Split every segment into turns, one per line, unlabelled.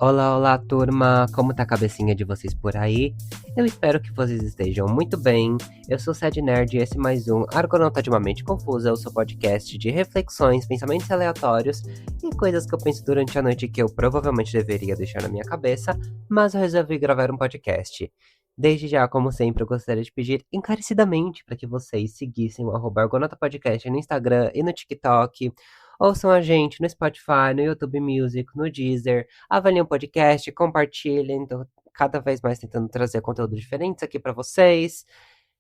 Olá, olá, turma! Como tá a cabecinha de vocês por aí? Eu espero que vocês estejam muito bem. Eu sou o Sad Nerd e esse é mais um Argonauta de uma Mente Confusa, o seu podcast de reflexões, pensamentos aleatórios e coisas que eu penso durante a noite que eu provavelmente deveria deixar na minha cabeça, mas eu resolvi gravar um podcast. Desde já, como sempre, eu gostaria de pedir encarecidamente para que vocês seguissem o @Argonauta Podcast no Instagram e no TikTok. Ouçam a gente no Spotify, no YouTube Music, no Deezer. Avaliem o podcast, compartilhem. Tô cada vez mais tentando trazer conteúdo diferentes aqui pra vocês.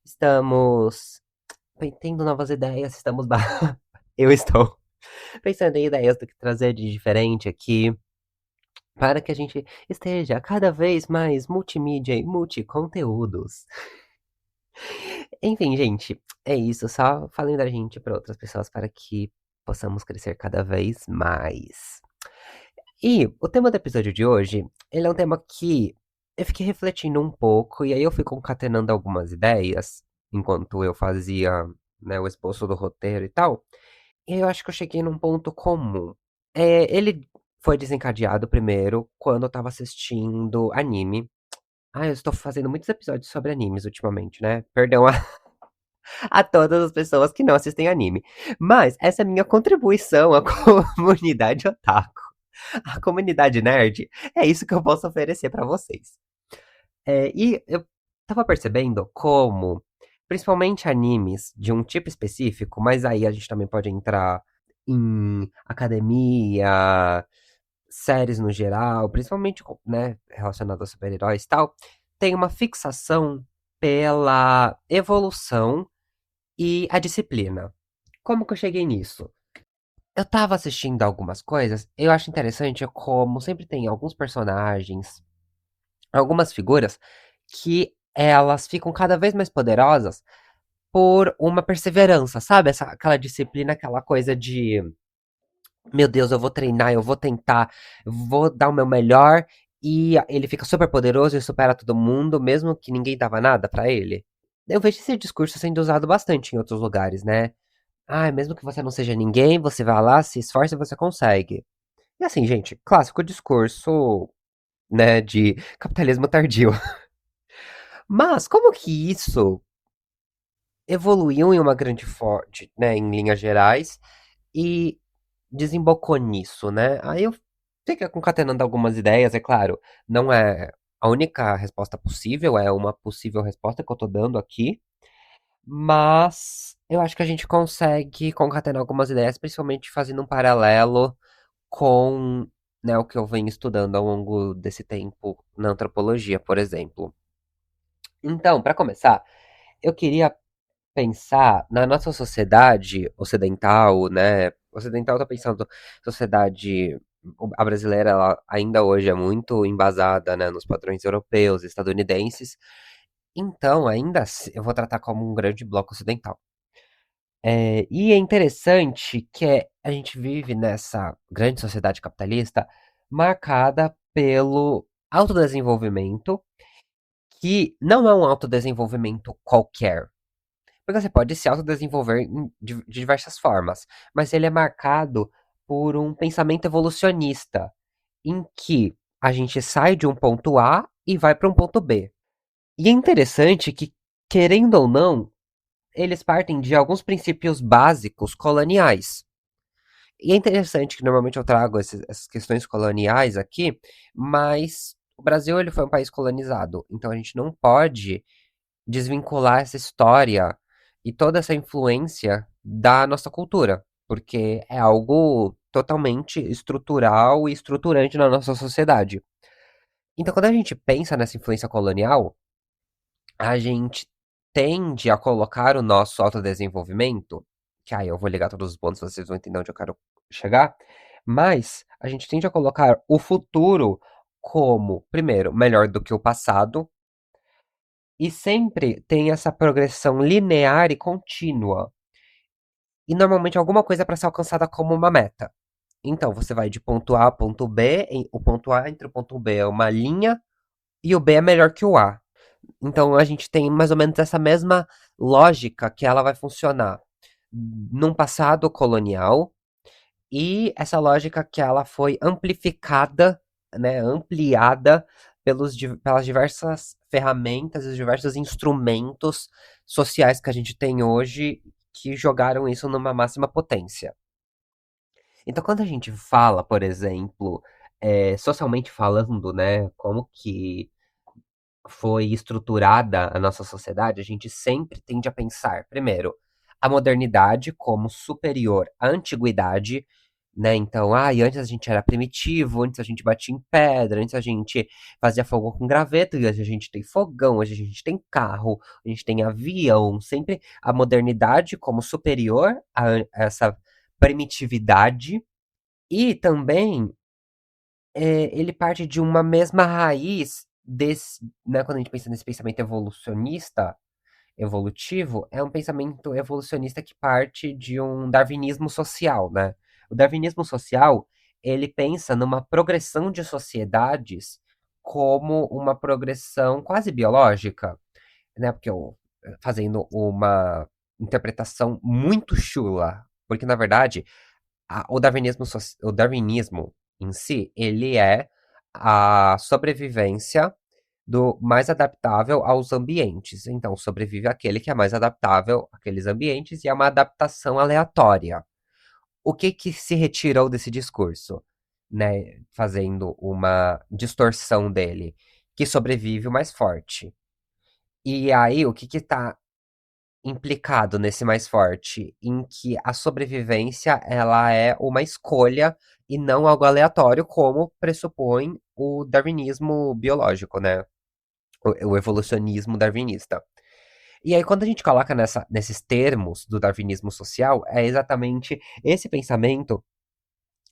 Estamos tendo novas ideias, eu estou pensando em ideias do que trazer de diferente aqui, para que a gente esteja cada vez mais multimídia e multiconteúdos. Enfim, gente, é isso. Só falem da gente para outras pessoas para que possamos crescer cada vez mais. E o tema do episódio de hoje, ele é um tema que eu fiquei refletindo um pouco, e aí eu fui concatenando algumas ideias, enquanto eu fazia, né, o esboço do roteiro e tal, e aí eu acho que eu cheguei num ponto comum. Ele foi desencadeado primeiro quando eu estava assistindo anime. Ah, eu estou fazendo muitos episódios sobre animes ultimamente, né? Perdão a todas as pessoas que não assistem anime. Mas essa é a minha contribuição à comunidade otaku. A comunidade nerd, é isso que eu posso oferecer pra vocês. E eu tava percebendo como, principalmente animes de um tipo específico, mas aí a gente também pode entrar em academia, séries no geral, principalmente, né, relacionado a super-heróis e tal, tem uma fixação pela evolução e a disciplina. Como que eu cheguei nisso? Eu tava assistindo algumas coisas, eu acho interessante como sempre tem alguns personagens, algumas figuras, que elas ficam cada vez mais poderosas por uma perseverança, sabe? Aquela disciplina, aquela coisa de, meu Deus, eu vou treinar, eu vou tentar, vou dar o meu melhor, e ele fica super poderoso e supera todo mundo, mesmo que ninguém dava nada pra ele. Eu vejo esse discurso sendo usado bastante em outros lugares, né? Ah, mesmo que você não seja ninguém, você vai lá, se esforça e você consegue. E assim, gente, clássico discurso, né, de capitalismo tardio. Mas como que isso evoluiu em uma grande forte, né, em linhas gerais, e desembocou nisso, né? Aí eu fiquei concatenando algumas ideias, é claro, não é a única resposta possível, é uma possível resposta que eu tô dando aqui, mas eu acho que a gente consegue concatenar algumas ideias, principalmente fazendo um paralelo com, né, o que eu venho estudando ao longo desse tempo na antropologia, por exemplo. Então, para começar, eu queria pensar na nossa sociedade ocidental, né? Ocidental, tô pensando, sociedade, a brasileira, ela ainda hoje é muito embasada, né, nos padrões europeus, estadunidenses. Então, ainda assim, eu vou tratar como um grande bloco ocidental. E é interessante que a gente vive nessa grande sociedade capitalista marcada pelo autodesenvolvimento, que não é um autodesenvolvimento qualquer. Porque você pode se autodesenvolver de diversas formas, mas ele é marcado por um pensamento evolucionista, em que a gente sai de um ponto A e vai para um ponto B. E é interessante que, querendo ou não, eles partem de alguns princípios básicos coloniais. E é interessante que normalmente eu trago essas questões coloniais aqui, mas o Brasil ele foi um país colonizado, então a gente não pode desvincular essa história e toda essa influência da nossa cultura, porque é algo totalmente estrutural e estruturante na nossa sociedade. Então, quando a gente pensa nessa influência colonial, a gente tende a colocar o nosso autodesenvolvimento, que aí eu vou ligar todos os pontos, vocês vão entender onde eu quero chegar, mas a gente tende a colocar o futuro como, primeiro, melhor do que o passado, e sempre tem essa progressão linear e contínua. E normalmente alguma coisa para ser alcançada como uma meta. Então, você vai de ponto A a ponto B, o ponto A entre o ponto B é uma linha, e o B é melhor que o A. Então, a gente tem mais ou menos essa mesma lógica que ela vai funcionar num passado colonial, e essa lógica que ela foi amplificada, né, ampliada pelas diversas ferramentas e os diversos instrumentos sociais que a gente tem hoje que jogaram isso numa máxima potência. Então, quando a gente fala, por exemplo, socialmente falando, né, como que foi estruturada a nossa sociedade, a gente sempre tende a pensar, primeiro, a modernidade como superior à antiguidade, né? Então, antes a gente era primitivo, antes a gente batia em pedra, antes a gente fazia fogo com graveto, e hoje a gente tem fogão, hoje a gente tem carro, a gente tem avião, sempre a modernidade como superior a essa primitividade. E também ele parte de uma mesma raiz desse, né, quando a gente pensa nesse pensamento evolucionista, evolutivo, é um pensamento evolucionista que parte de um darwinismo social, né? O darwinismo social, ele pensa numa progressão de sociedades como uma progressão quase biológica, né? Porque fazendo uma interpretação muito chula, porque na verdade o darwinismo em si, ele é a sobrevivência do mais adaptável aos ambientes. Então, sobrevive aquele que é mais adaptável àqueles ambientes e é uma adaptação aleatória. O que que se retirou desse discurso, né? Fazendo uma distorção dele, que sobrevive o mais forte. E aí, o que que tá implicado nesse mais forte, em que a sobrevivência ela é uma escolha e não algo aleatório, como pressupõe o darwinismo biológico, né? O evolucionismo darwinista. E aí, quando a gente coloca nesses termos do darwinismo social, é exatamente esse pensamento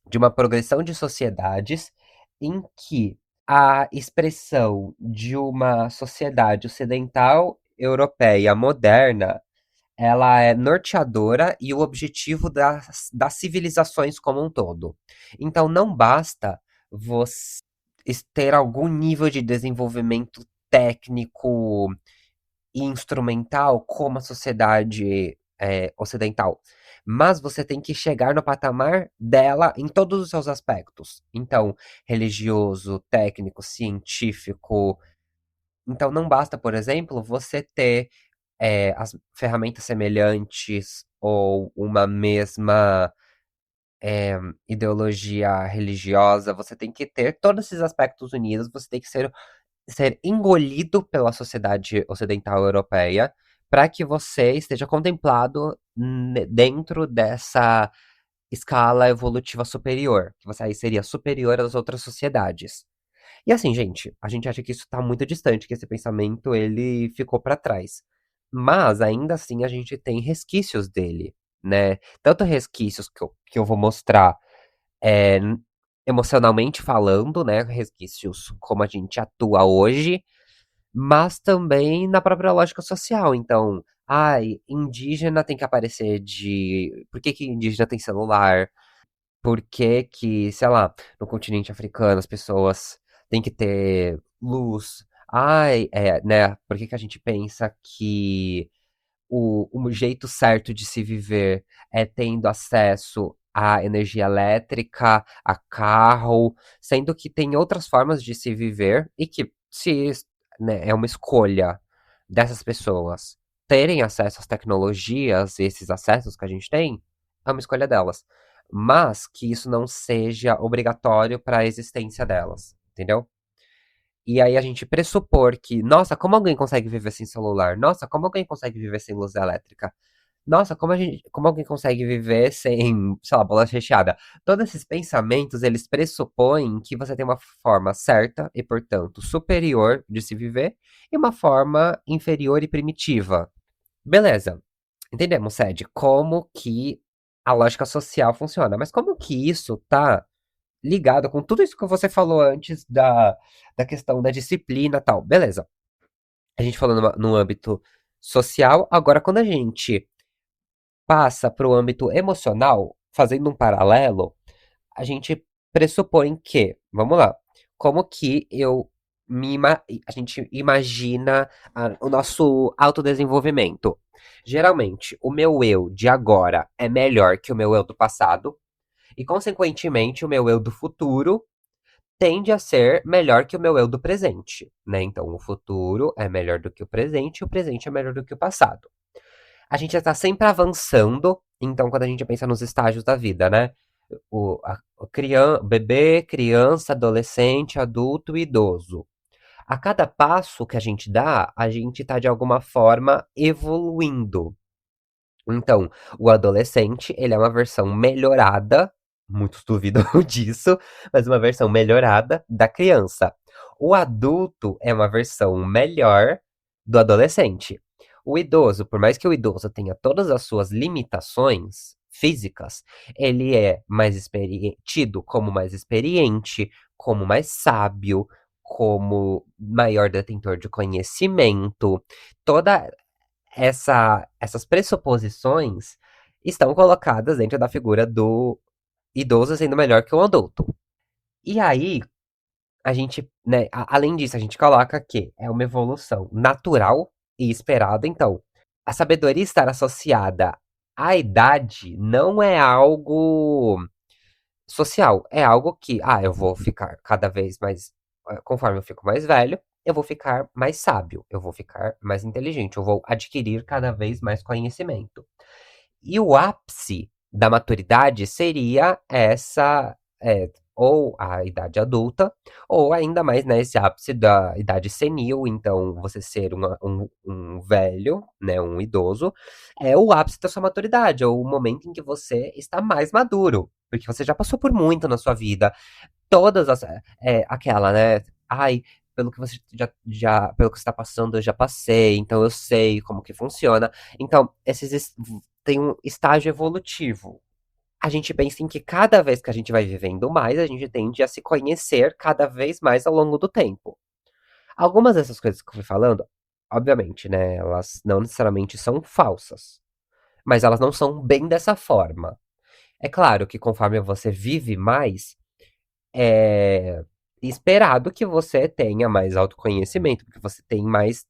de uma progressão de sociedades em que a expressão de uma sociedade ocidental europeia moderna ela é norteadora e o objetivo das civilizações como um todo. Então, não basta você ter algum nível de desenvolvimento técnico e instrumental como a sociedade ocidental, mas você tem que chegar no patamar dela em todos os seus aspectos. Então, religioso, técnico, científico. Então, não basta, por exemplo, você ter as ferramentas semelhantes ou uma mesma ideologia religiosa, você tem que ter todos esses aspectos unidos, você tem que ser engolido pela sociedade ocidental europeia para que você esteja contemplado dentro dessa escala evolutiva superior, que você aí seria superior às outras sociedades. E assim, gente, a gente acha que isso tá muito distante, que esse pensamento ele ficou para trás. Mas ainda assim a gente tem resquícios dele, né? Tanto resquícios que eu vou mostrar é, emocionalmente falando, né? Resquícios como a gente atua hoje, mas também na própria lógica social. Então, indígena tem que aparecer de. Por que que indígena tem celular? Por que que, sei lá, no continente africano as pessoas têm que ter luz? Né? Por que que a gente pensa que o jeito certo de se viver é tendo acesso à energia elétrica, a carro, sendo que tem outras formas de se viver e que se, né, é uma escolha dessas pessoas terem acesso às tecnologias, esses acessos que a gente tem, é uma escolha delas. Mas que isso não seja obrigatório para a existência delas, entendeu? E aí a gente pressupor que, nossa, como alguém consegue viver sem celular? Nossa, como alguém consegue viver sem luz elétrica? Nossa, como alguém consegue viver sem, sei lá, bolacha recheada? Todos esses pensamentos, eles pressupõem que você tem uma forma certa e, portanto, superior de se viver e uma forma inferior e primitiva. Beleza. Entendemos, Sede, como que a lógica social funciona, mas como que isso tá ligado com tudo isso que você falou antes da questão da disciplina e tal. Beleza. A gente falou no âmbito social, agora quando a gente passa para o âmbito emocional, fazendo um paralelo, a gente pressupõe que, vamos lá, como que a gente imagina o nosso autodesenvolvimento? Geralmente, o meu eu de agora é melhor que o meu eu do passado, e consequentemente, o meu eu do futuro tende a ser melhor que o meu eu do presente, né? Então, o futuro é melhor do que o presente é melhor do que o passado. A gente está sempre avançando, então, quando a gente pensa nos estágios da vida, né? Bebê, criança, adolescente, adulto e idoso. A cada passo que a gente dá, a gente está de alguma forma evoluindo. Então, o adolescente, ele é uma versão melhorada, muitos duvidam disso, mas uma versão melhorada da criança. O adulto é uma versão melhor do adolescente. O idoso, por mais que o idoso tenha todas as suas limitações físicas, ele é tido como mais experiente, como mais sábio, como maior detentor de conhecimento. Toda essas pressuposições estão colocadas dentro da figura do idoso sendo melhor que o adulto. E aí, a gente, né, além disso, a gente coloca que é uma evolução natural e esperada. Então, a sabedoria estar associada à idade não é algo social, é algo que, eu vou ficar cada vez mais, conforme eu fico mais velho, eu vou ficar mais sábio, eu vou ficar mais inteligente, eu vou adquirir cada vez mais conhecimento. E o ápice da maturidade seria ou a idade adulta, ou ainda mais, né, esse ápice da idade senil, então você ser um velho, né, um idoso, é o ápice da sua maturidade, é o momento em que você está mais maduro, porque você já passou por muito na sua vida, aquela, né, ai, pelo que você pelo que você está passando, eu já passei, então eu sei como que funciona. Então, tem um estágio evolutivo. A gente pensa em que cada vez que a gente vai vivendo mais, a gente tende a se conhecer cada vez mais ao longo do tempo. Algumas dessas coisas que eu fui falando, obviamente, né, elas não necessariamente são falsas, mas elas não são bem dessa forma. É claro que conforme você vive mais, é esperado que você tenha mais autoconhecimento, porque você tem mais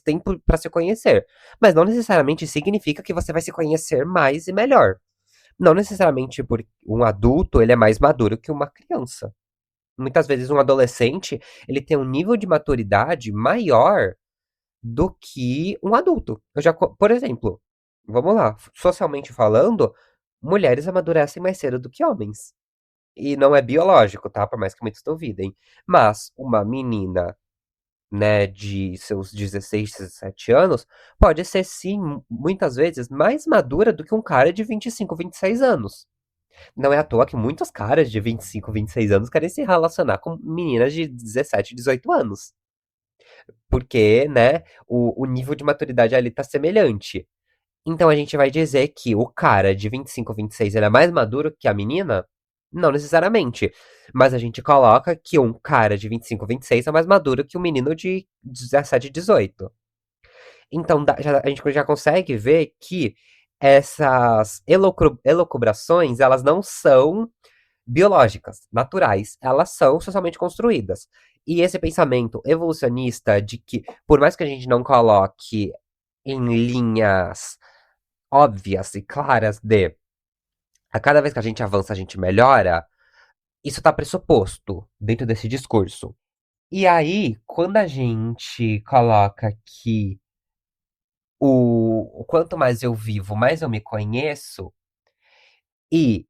tempo para se conhecer. Mas não necessariamente significa que você vai se conhecer mais e melhor. Não necessariamente porque um adulto ele é mais maduro que uma criança. Muitas vezes um adolescente ele tem um nível de maturidade maior do que um adulto. Por exemplo, vamos lá, socialmente falando, mulheres amadurecem mais cedo do que homens. E não é biológico, tá? Por mais que muitos duvidem. Mas uma menina, né, de seus 16, 17 anos, pode ser sim, muitas vezes, mais madura do que um cara de 25, 26 anos. Não é à toa que muitos caras de 25, 26 anos querem se relacionar com meninas de 17, 18 anos. Porque, né, o nível de maturidade ali tá semelhante. Então a gente vai dizer que o cara de 25, 26 ele é mais maduro que a menina? Não necessariamente. Mas a gente coloca que um cara de 25, 26 é mais maduro que um menino de 17, 18. Então a gente já consegue ver que essas elocubrações, elas não são biológicas, naturais. Elas são socialmente construídas. E esse pensamento evolucionista de que, por mais que a gente não coloque em linhas óbvias e claras de a cada vez que a gente avança, a gente melhora, isso tá pressuposto dentro desse discurso. E aí, quando a gente coloca que o quanto mais eu vivo, mais eu me conheço, e,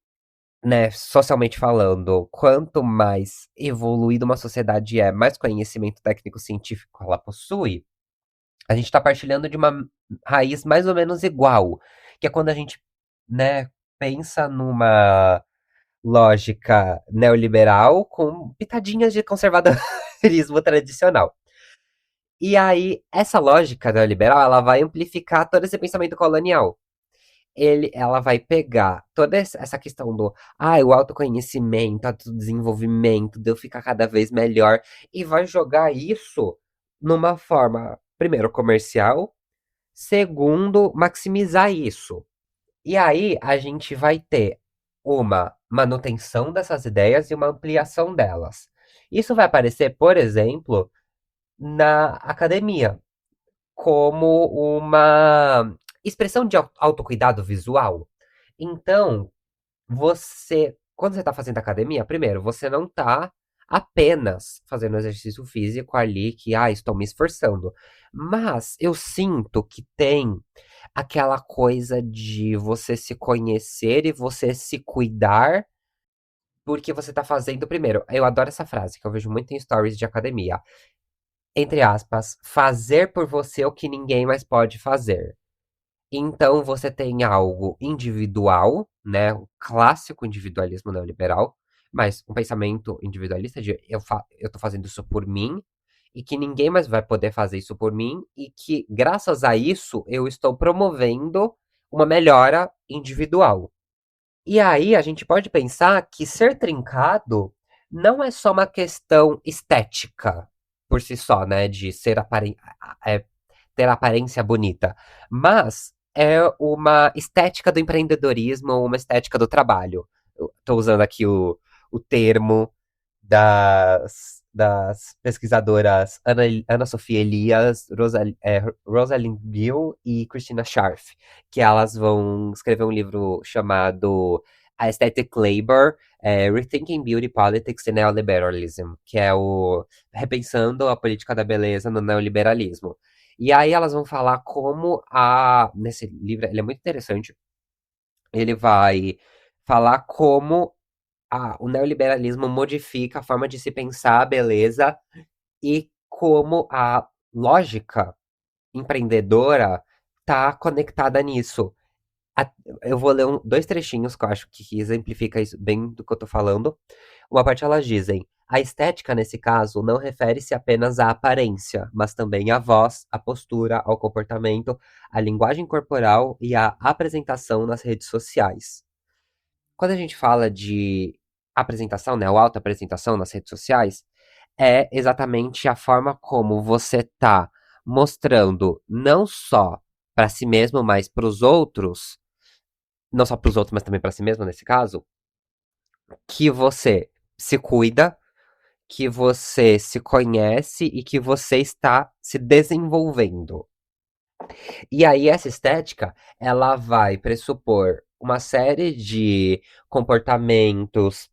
né, socialmente falando, quanto mais evoluída uma sociedade é, mais conhecimento técnico-científico ela possui, a gente tá partilhando de uma raiz mais ou menos igual, que é quando a gente, né, pensa numa lógica neoliberal com pitadinhas de conservadorismo tradicional. E aí, essa lógica neoliberal, ela vai amplificar todo esse pensamento colonial. Ela vai pegar toda essa questão o autoconhecimento, autodesenvolvimento, de eu ficar cada vez melhor, e vai jogar isso numa forma, primeiro, comercial, segundo, maximizar isso. E aí, a gente vai ter uma manutenção dessas ideias e uma ampliação delas. Isso vai aparecer, por exemplo, na academia, como uma expressão de autocuidado visual. Então, quando você está fazendo academia, primeiro, você não está apenas fazendo exercício físico ali que, estou me esforçando. Mas eu sinto que tem aquela coisa de você se conhecer e você se cuidar porque você tá fazendo primeiro. Eu adoro essa frase que eu vejo muito em stories de academia. Entre aspas, fazer por você o que ninguém mais pode fazer. Então você tem algo individual, né? O clássico individualismo neoliberal, mas um pensamento individualista de eu tô fazendo isso por mim e que ninguém mais vai poder fazer isso por mim e que graças a isso eu estou promovendo uma melhora individual. E aí a gente pode pensar que ser trincado não é só uma questão estética por si só, né? De é, ter aparência bonita. Mas é uma estética do empreendedorismo, uma estética do trabalho. Eu tô usando aqui o termo das pesquisadoras Ana Sofia Elias, Rosalind Bill e Christina Scharf, que elas vão escrever um livro chamado Aesthetic Labor, Rethinking Beauty Politics and Neoliberalism, que é o repensando a política da beleza no neoliberalismo. E aí elas vão falar como nesse livro, ele é muito interessante, ele vai falar como o neoliberalismo modifica a forma de se pensar a beleza e como a lógica empreendedora tá conectada nisso. A- Eu vou ler dois trechinhos que eu acho que exemplifica isso bem do que eu tô falando. Uma parte elas dizem: a estética, nesse caso, não refere-se apenas à aparência, mas também à voz, à postura, ao comportamento, à linguagem corporal e à apresentação nas redes sociais. Quando a gente fala de apresentação, né, ou autoapresentação nas redes sociais, é exatamente a forma como você tá mostrando não só para si mesmo, mas para os outros, não só para os outros, mas também para si mesmo nesse caso, que você se cuida, que você se conhece e que você está se desenvolvendo. E aí essa estética, ela vai pressupor uma série de comportamentos,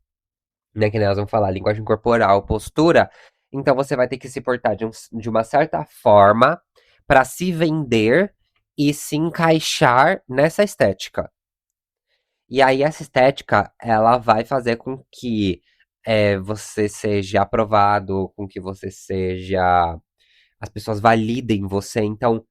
né, que nós vamos falar, linguagem corporal, postura, então você vai ter que se portar de uma certa forma para se vender e se encaixar nessa estética. E aí essa estética, ela vai fazer com que você seja aprovado, com que você seja, as pessoas validem você. Então,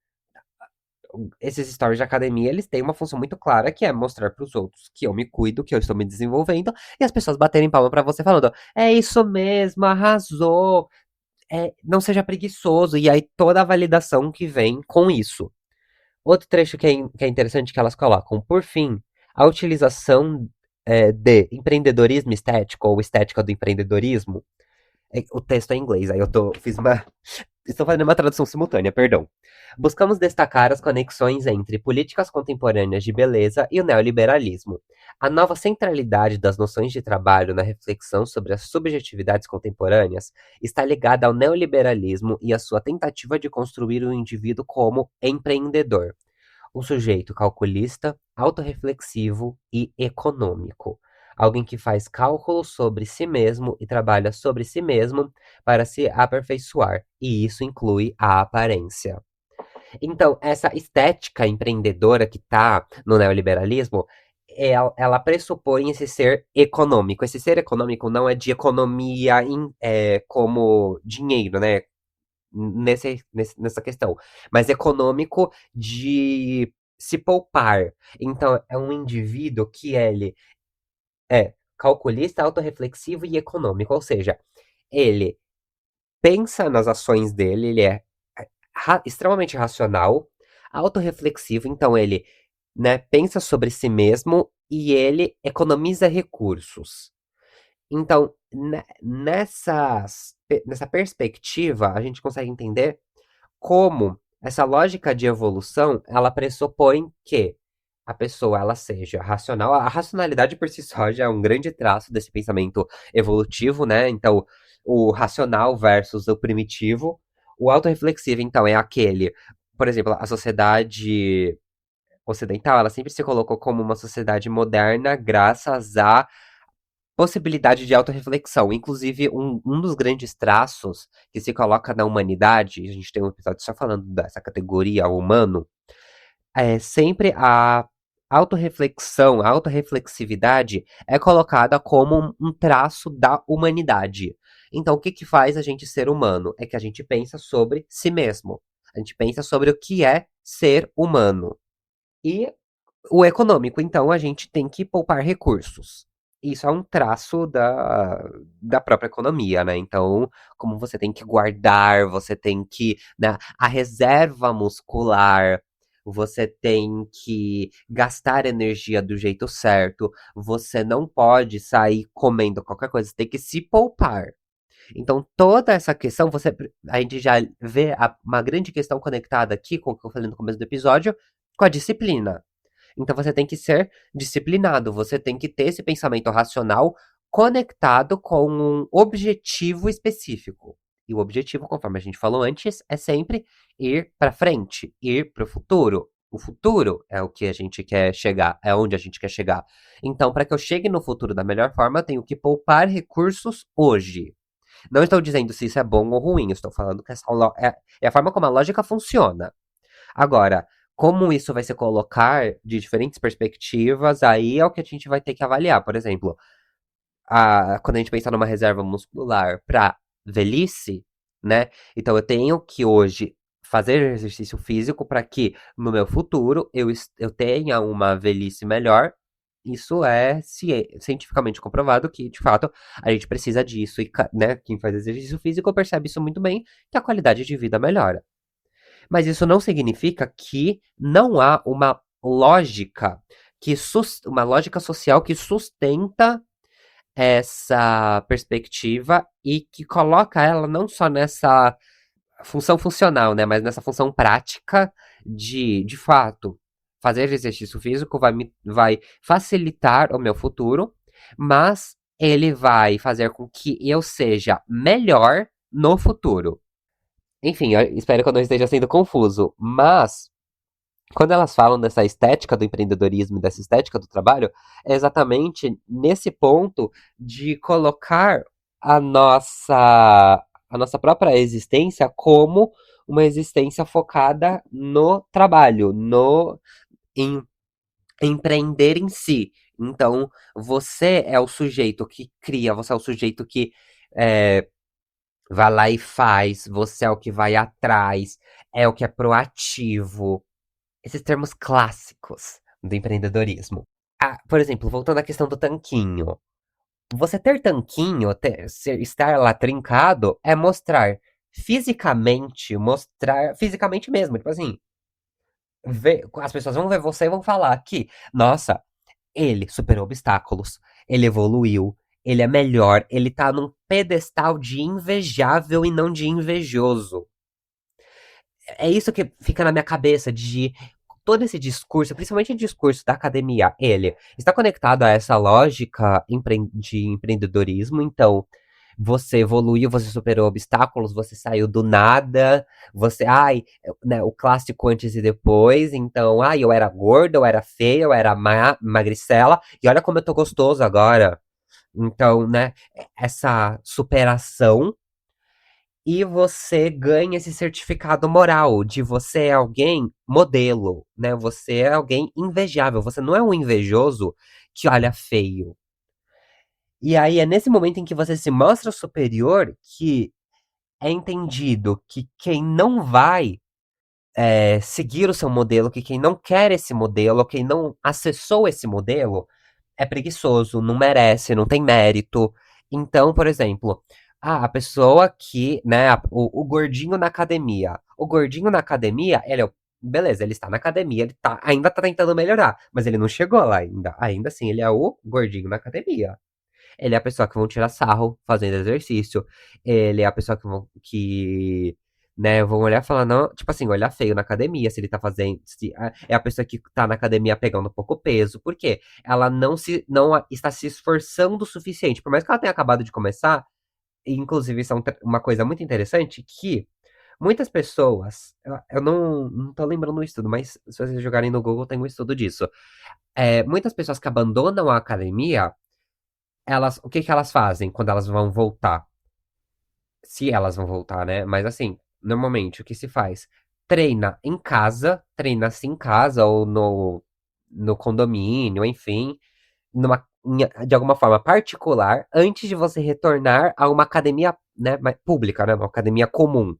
esses stories de academia, eles têm uma função muito clara, que é mostrar para os outros que eu me cuido, que eu estou me desenvolvendo, e as pessoas baterem palma para você falando, é isso mesmo, arrasou, não seja preguiçoso, e aí toda a validação que vem com isso. Outro trecho que é interessante que elas colocam, por fim, a utilização de empreendedorismo estético, ou estética do empreendedorismo, o texto é em inglês, aí estou fazendo uma tradução simultânea, perdão. Buscamos destacar as conexões entre políticas contemporâneas de beleza e o neoliberalismo. A nova centralidade das noções de trabalho na reflexão sobre as subjetividades contemporâneas está ligada ao neoliberalismo e à sua tentativa de construir o indivíduo como empreendedor, um sujeito calculista, autorreflexivo e econômico. Alguém que faz cálculos sobre si mesmo e trabalha sobre si mesmo para se aperfeiçoar, e isso inclui a aparência. Então, essa estética empreendedora que está no neoliberalismo, ela pressupõe esse ser econômico. Esse ser econômico não é de economia como dinheiro, né? Nessa questão, mas econômico de se poupar. Então, é um indivíduo que ele é calculista, autorreflexivo e econômico, ou seja, ele pensa nas ações dele, ele é extremamente racional, autorreflexivo, então ele, né, pensa sobre si mesmo e ele economiza recursos. Então, nessa perspectiva, a gente consegue entender como essa lógica de evolução, ela pressupõe que a pessoa ela seja racional. A racionalidade por si só já é um grande traço desse pensamento evolutivo, né? Então, o racional versus o primitivo. O autorreflexivo, então, é aquele, por exemplo, a sociedade ocidental, ela sempre se colocou como uma sociedade moderna graças à possibilidade de autorreflexão. Inclusive, um dos grandes traços que se coloca na humanidade, a gente tem um episódio só falando dessa categoria humano, é sempre a autorreflexão, a autorreflexividade é colocada como um traço da humanidade. Então, o que que faz a gente ser humano? É que a gente pensa sobre si mesmo. A gente pensa sobre o que é ser humano. E o econômico, então, a gente tem que poupar recursos. Isso é um traço da própria economia, né? Então, como você tem que guardar, você tem que, né, a reserva muscular, você tem que gastar energia do jeito certo, você não pode sair comendo qualquer coisa, você tem que se poupar. Então, toda essa questão, a gente já vê uma grande questão conectada aqui com o que eu falei no começo do episódio, com a disciplina. Então você tem que ser disciplinado, você tem que ter esse pensamento racional conectado com um objetivo específico. E o objetivo, conforme a gente falou antes, é sempre ir para frente, ir para o futuro. O futuro é o que a gente quer chegar, é onde a gente quer chegar. Então, para que eu chegue no futuro da melhor forma, eu tenho que poupar recursos hoje. Não estou dizendo se isso é bom ou ruim, eu estou falando que é a forma como a lógica funciona. Agora, como isso vai se colocar de diferentes perspectivas, aí é o que a gente vai ter que avaliar. Por exemplo, quando a gente pensa numa reserva muscular para velhice, né? Então eu tenho que hoje fazer exercício físico para que no meu futuro eu tenha uma velhice melhor. Isso é cientificamente comprovado que, de fato, a gente precisa disso. E, né, quem faz exercício físico percebe isso muito bem, que a qualidade de vida melhora. Mas isso não significa que não há uma lógica social que sustenta essa perspectiva e que coloca ela não só nessa função funcional, né, mas nessa função prática de fato, fazer exercício físico vai facilitar o meu futuro, mas ele vai fazer com que eu seja melhor no futuro. Enfim, eu espero que eu não esteja sendo confuso, mas quando elas falam dessa estética do empreendedorismo e dessa estética do trabalho, é exatamente nesse ponto de colocar a a nossa própria existência como uma existência focada no trabalho, no em empreender em si. Então, você é o sujeito que cria, você é o sujeito que é, vai lá e faz, você é o que vai atrás, é o que é proativo, esses termos clássicos do empreendedorismo. Ah, por exemplo, voltando à questão do tanquinho. Você ter tanquinho, estar lá trincado, é mostrar fisicamente mesmo. Tipo assim, as pessoas vão ver você e vão falar que, nossa, ele superou obstáculos, ele evoluiu, ele é melhor, ele tá num pedestal de invejável e não de invejoso. É isso que fica na minha cabeça de todo esse discurso, principalmente o discurso da academia, ele está conectado a essa lógica de empreendedorismo, então você evoluiu, você superou obstáculos, você saiu do nada, né, o clássico antes e depois, então, eu era gorda, eu era feia, eu era magricela, e olha como eu tô gostoso agora. Então, né, essa superação e você ganha esse certificado moral de você é alguém modelo, né? Você é alguém invejável. Você não é um invejoso que olha feio. E aí é nesse momento em que você se mostra superior que é entendido que quem não vai seguir o seu modelo, que quem não quer esse modelo, quem não acessou esse modelo, é preguiçoso, não merece, não tem mérito. Então, por exemplo, a pessoa que, né, o gordinho na academia. O gordinho na academia, beleza, ele está na academia, ainda tá tentando melhorar, mas ele não chegou lá ainda. Ainda assim, ele é o gordinho na academia. Ele é a pessoa que vão tirar sarro fazendo exercício. Ele é a pessoa que né? Vão olhar e falar, não, tipo assim, olhar feio na academia, se ele tá fazendo, se é a pessoa que tá na academia pegando pouco peso. Por quê? Ela não está se esforçando o suficiente. Por mais que ela tenha acabado de começar, e inclusive isso é uma coisa muito interessante, que muitas pessoas, eu não tô lembrando o estudo, mas se vocês jogarem no Google tem um estudo disso. Muitas pessoas que abandonam a academia, o que que elas fazem quando elas vão voltar? Se elas vão voltar, né? Mas assim, normalmente o que se faz? Treina-se em casa ou no condomínio, enfim, de alguma forma particular, antes de você retornar a uma academia, né, pública, né? Uma academia comum.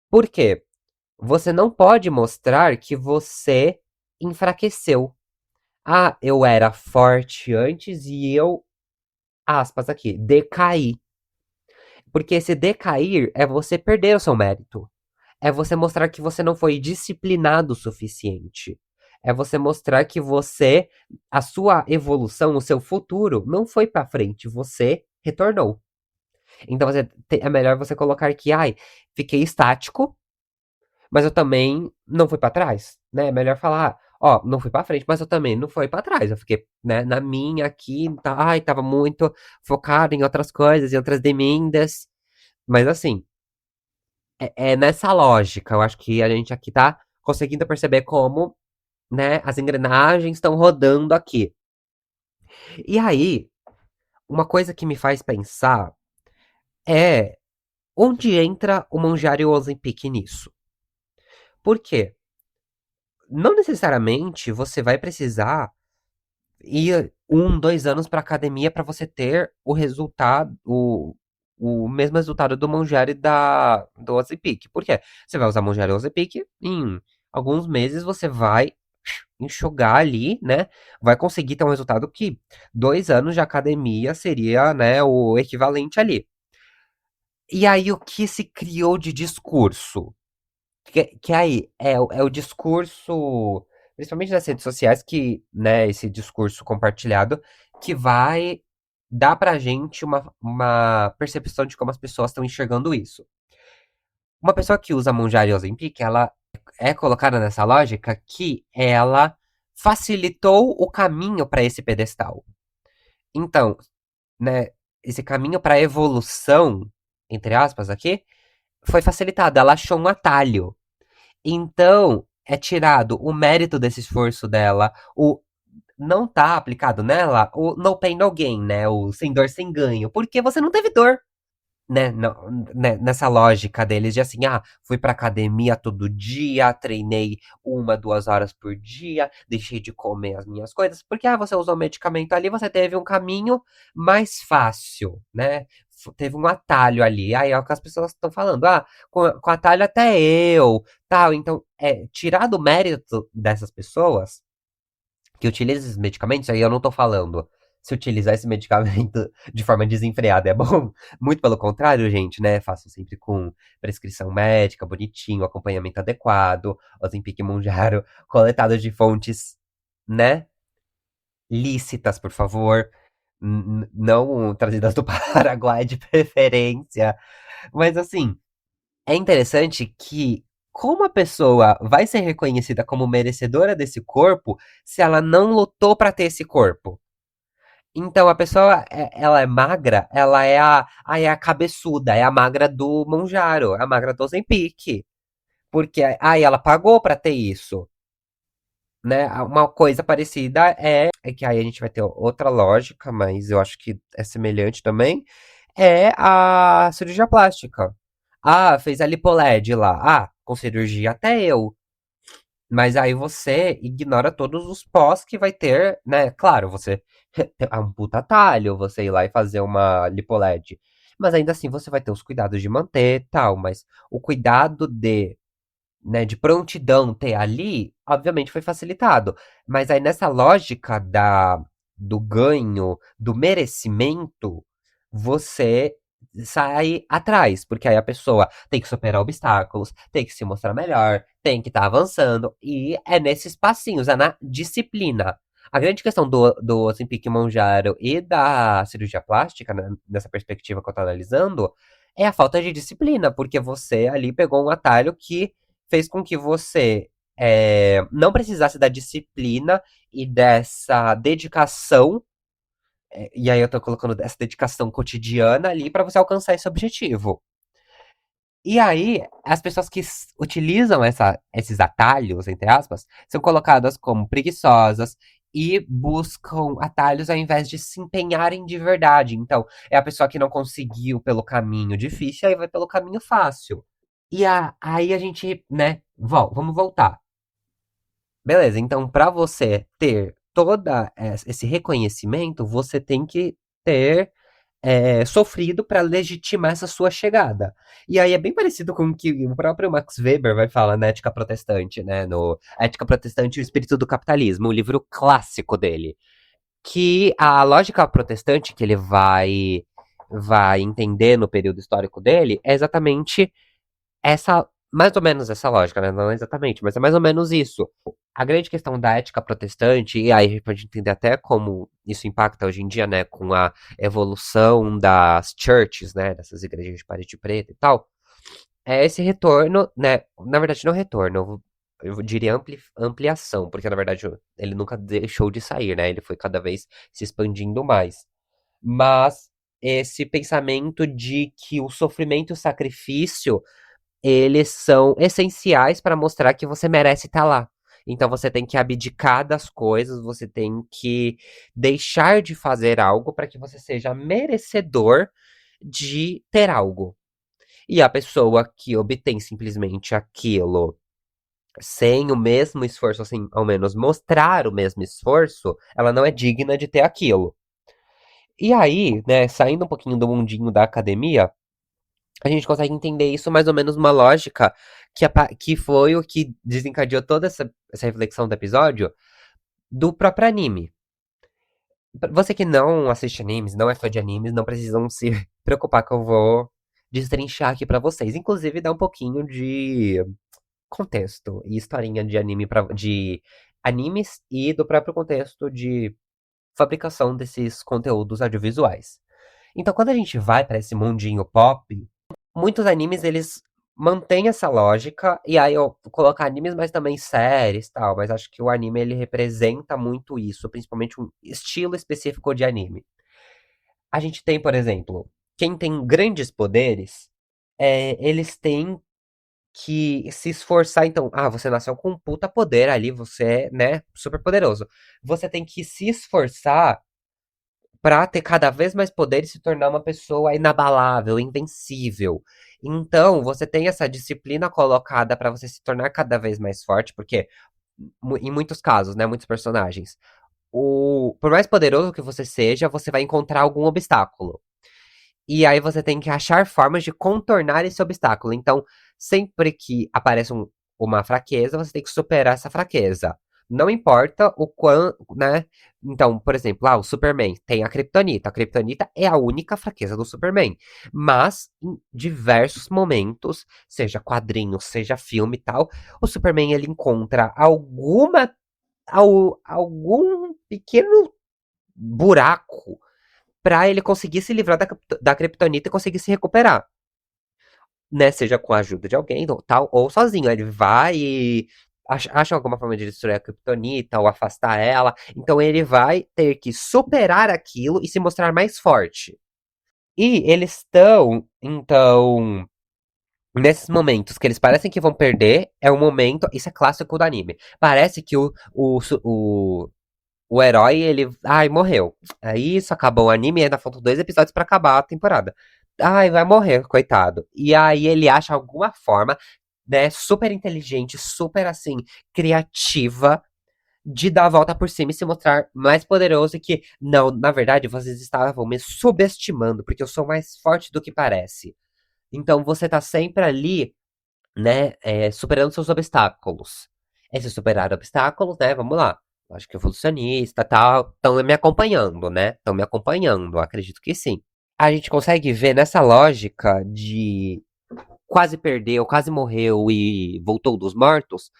Por quê? Você não pode mostrar que você enfraqueceu. Ah, eu era forte antes e eu, aspas aqui, decaí. Porque esse decair é você perder o seu mérito. É você mostrar que você não foi disciplinado o suficiente. É você mostrar que a sua evolução, o seu futuro, não foi pra frente, você retornou. Então é melhor você colocar que, ai, fiquei estático, mas eu também não fui pra trás, né? É melhor falar, ó, não fui pra frente, mas eu também não fui pra trás. Eu fiquei, né, na minha aqui, ai, tava muito focado em outras coisas, em outras demandas. Mas assim, é nessa lógica, eu acho que a gente aqui tá conseguindo perceber como, né, as engrenagens estão rodando aqui. E aí, uma coisa que me faz pensar é onde entra o Mondial Ozempic nisso. Por quê? Não necessariamente você vai precisar ir 2 anos para academia para você ter o mesmo resultado do Mondial do Ozempic. Por quê? Você vai usar Mondial Ozempic, em alguns meses você vai enxugar ali, né? Vai conseguir ter um resultado que 2 anos de academia seria, né, o equivalente ali. E aí, o que se criou de discurso? Que aí é o discurso, principalmente nas redes sociais, que, né, esse discurso compartilhado, que vai dar pra gente uma percepção de como as pessoas estão enxergando isso. Uma pessoa que usa Monjari e Ozempic, ela é colocada nessa lógica que ela facilitou o caminho para esse pedestal. Então, né, esse caminho para evolução, entre aspas aqui, foi facilitado. Ela achou um atalho. Então, é tirado o mérito desse esforço dela, não tá aplicado nela o no pain no gain, né? O sem dor sem ganho, porque você não teve dor. Né, né, nessa lógica deles de assim, fui pra academia todo dia, treinei 1, 2 horas por dia, deixei de comer as minhas coisas, porque você usou medicamento ali, você teve um caminho mais fácil, né? Teve um atalho ali. Aí é o que as pessoas estão falando, com atalho até eu, tal. Então, tirar do mérito dessas pessoas que utiliza esses medicamentos, aí eu não tô falando se utilizar esse medicamento de forma desenfreada é bom. Muito pelo contrário, gente, né? Façam sempre com prescrição médica, bonitinho, acompanhamento adequado, Ozempic e Mounjaro, coletados de fontes, né? Lícitas, por favor. Não trazidas do Paraguai de preferência. Mas assim, é interessante que como a pessoa vai ser reconhecida como merecedora desse corpo se ela não lutou pra ter esse corpo? Então a pessoa, ela é magra, ela é a cabeçuda, é a magra do Monjaro, é a magra do Ozempic. Porque aí ela pagou pra ter isso, né? Uma coisa parecida é que aí a gente vai ter outra lógica, mas eu acho que é semelhante também, é a cirurgia plástica. Fez a lipoled lá. Com cirurgia até eu. Mas aí você ignora todos os pós que vai ter, né? Claro, você é um puta atalho você ir lá e fazer uma lipoled. Mas ainda assim você vai ter os cuidados de manter tal. Mas o cuidado de prontidão ter ali, obviamente foi facilitado. Mas aí nessa lógica do ganho, do merecimento, você sai atrás, porque aí a pessoa tem que superar obstáculos, tem que se mostrar melhor, tem que estar avançando, e é nesses passinhos, é na disciplina. A grande questão do Ozempic Monjaro e da cirurgia plástica, né, nessa perspectiva que eu tô analisando, é a falta de disciplina, porque você ali pegou um atalho que fez com que você não precisasse da disciplina e dessa dedicação, e aí eu tô colocando essa dedicação cotidiana ali pra você alcançar esse objetivo. E aí, as pessoas que utilizam esses atalhos, entre aspas, são colocadas como preguiçosas e buscam atalhos ao invés de se empenharem de verdade. Então, é a pessoa que não conseguiu pelo caminho difícil, aí vai pelo caminho fácil. E aí a gente, né, vamos voltar. Beleza, então para você ter toda esse reconhecimento, você tem que ter sofrido para legitimar essa sua chegada. E aí é bem parecido com o que o próprio Max Weber vai falar na Ética Protestante, né? No Ética Protestante e o Espírito do Capitalismo, o livro clássico dele. Que a lógica protestante que ele vai entender no período histórico dele é exatamente essa, mais ou menos essa lógica, né? Não exatamente, mas é mais ou menos isso. A grande questão da ética protestante, e aí a gente pode entender até como isso impacta hoje em dia, né, com a evolução das churches, né, dessas igrejas de parede preta e tal, é esse retorno, né, na verdade não retorno, eu diria ampliação, porque na verdade ele nunca deixou de sair, né, ele foi cada vez se expandindo mais. Mas esse pensamento de que o sofrimento e o sacrifício eles são essenciais para mostrar que você merece estar lá. Então você tem que abdicar das coisas, você tem que deixar de fazer algo para que você seja merecedor de ter algo. E a pessoa que obtém simplesmente aquilo sem o mesmo esforço, assim, ao menos mostrar o mesmo esforço, ela não é digna de ter aquilo. E aí, né, saindo um pouquinho do mundinho da academia, a gente consegue entender isso mais ou menos uma lógica que foi o que desencadeou toda essa reflexão do episódio do próprio anime. Você que não assiste animes, não é fã de animes, não precisam se preocupar que eu vou destrinchar aqui pra vocês. Inclusive, dar um pouquinho de contexto e historinha de de animes e do próprio contexto de fabricação desses conteúdos audiovisuais. Então, quando a gente vai pra esse mundinho pop, muitos animes, eles mantêm essa lógica, e aí eu vou colocar animes, mas também séries, e tal, mas acho que o anime, ele representa muito isso, principalmente um estilo específico de anime. A gente tem, por exemplo, quem tem grandes poderes, eles têm que se esforçar, então, você nasceu com um puta poder ali, você é, né, super poderoso. Você tem que se esforçar pra ter cada vez mais poder e se tornar uma pessoa inabalável, invencível. Então, você tem essa disciplina colocada pra você se tornar cada vez mais forte, porque em muitos casos, né, muitos personagens, por mais poderoso que você seja, você vai encontrar algum obstáculo. E aí você tem que achar formas de contornar esse obstáculo. Então, sempre que aparece uma fraqueza, você tem que superar essa fraqueza. Não importa o quanto, né? Então, por exemplo, o Superman tem a Kryptonita. A Kryptonita é a única fraqueza do Superman. Mas, em diversos momentos, seja quadrinho, seja filme e tal, o Superman ele encontra algum pequeno buraco pra ele conseguir se livrar da Kryptonita e conseguir se recuperar, né? Seja com a ajuda de alguém ou tal, ou sozinho. Ele vai e acha alguma forma de destruir a Kryptonita ou afastar ela. Então ele vai ter que superar aquilo e se mostrar mais forte. E eles estão, então, nesses momentos que eles parecem que vão perder, é o momento. Isso é clássico do anime. Parece que o herói, ele. Ai, morreu. Aí isso acabou o anime e ainda faltam 2 episódios pra acabar a temporada. Ai, vai morrer, coitado. E aí ele acha alguma forma, né, super inteligente, super assim, criativa, de dar a volta por cima e se mostrar mais poderoso e que, não, na verdade, vocês estavam me subestimando, porque eu sou mais forte do que parece. Então você tá sempre ali, né, superando seus obstáculos. Esse superar obstáculos, né, vamos lá. Lógica evolucionista, tal, estão me acompanhando, né? Estão me acompanhando, acredito que sim. A gente consegue ver nessa lógica de quase perdeu, quase morreu e voltou dos mortos,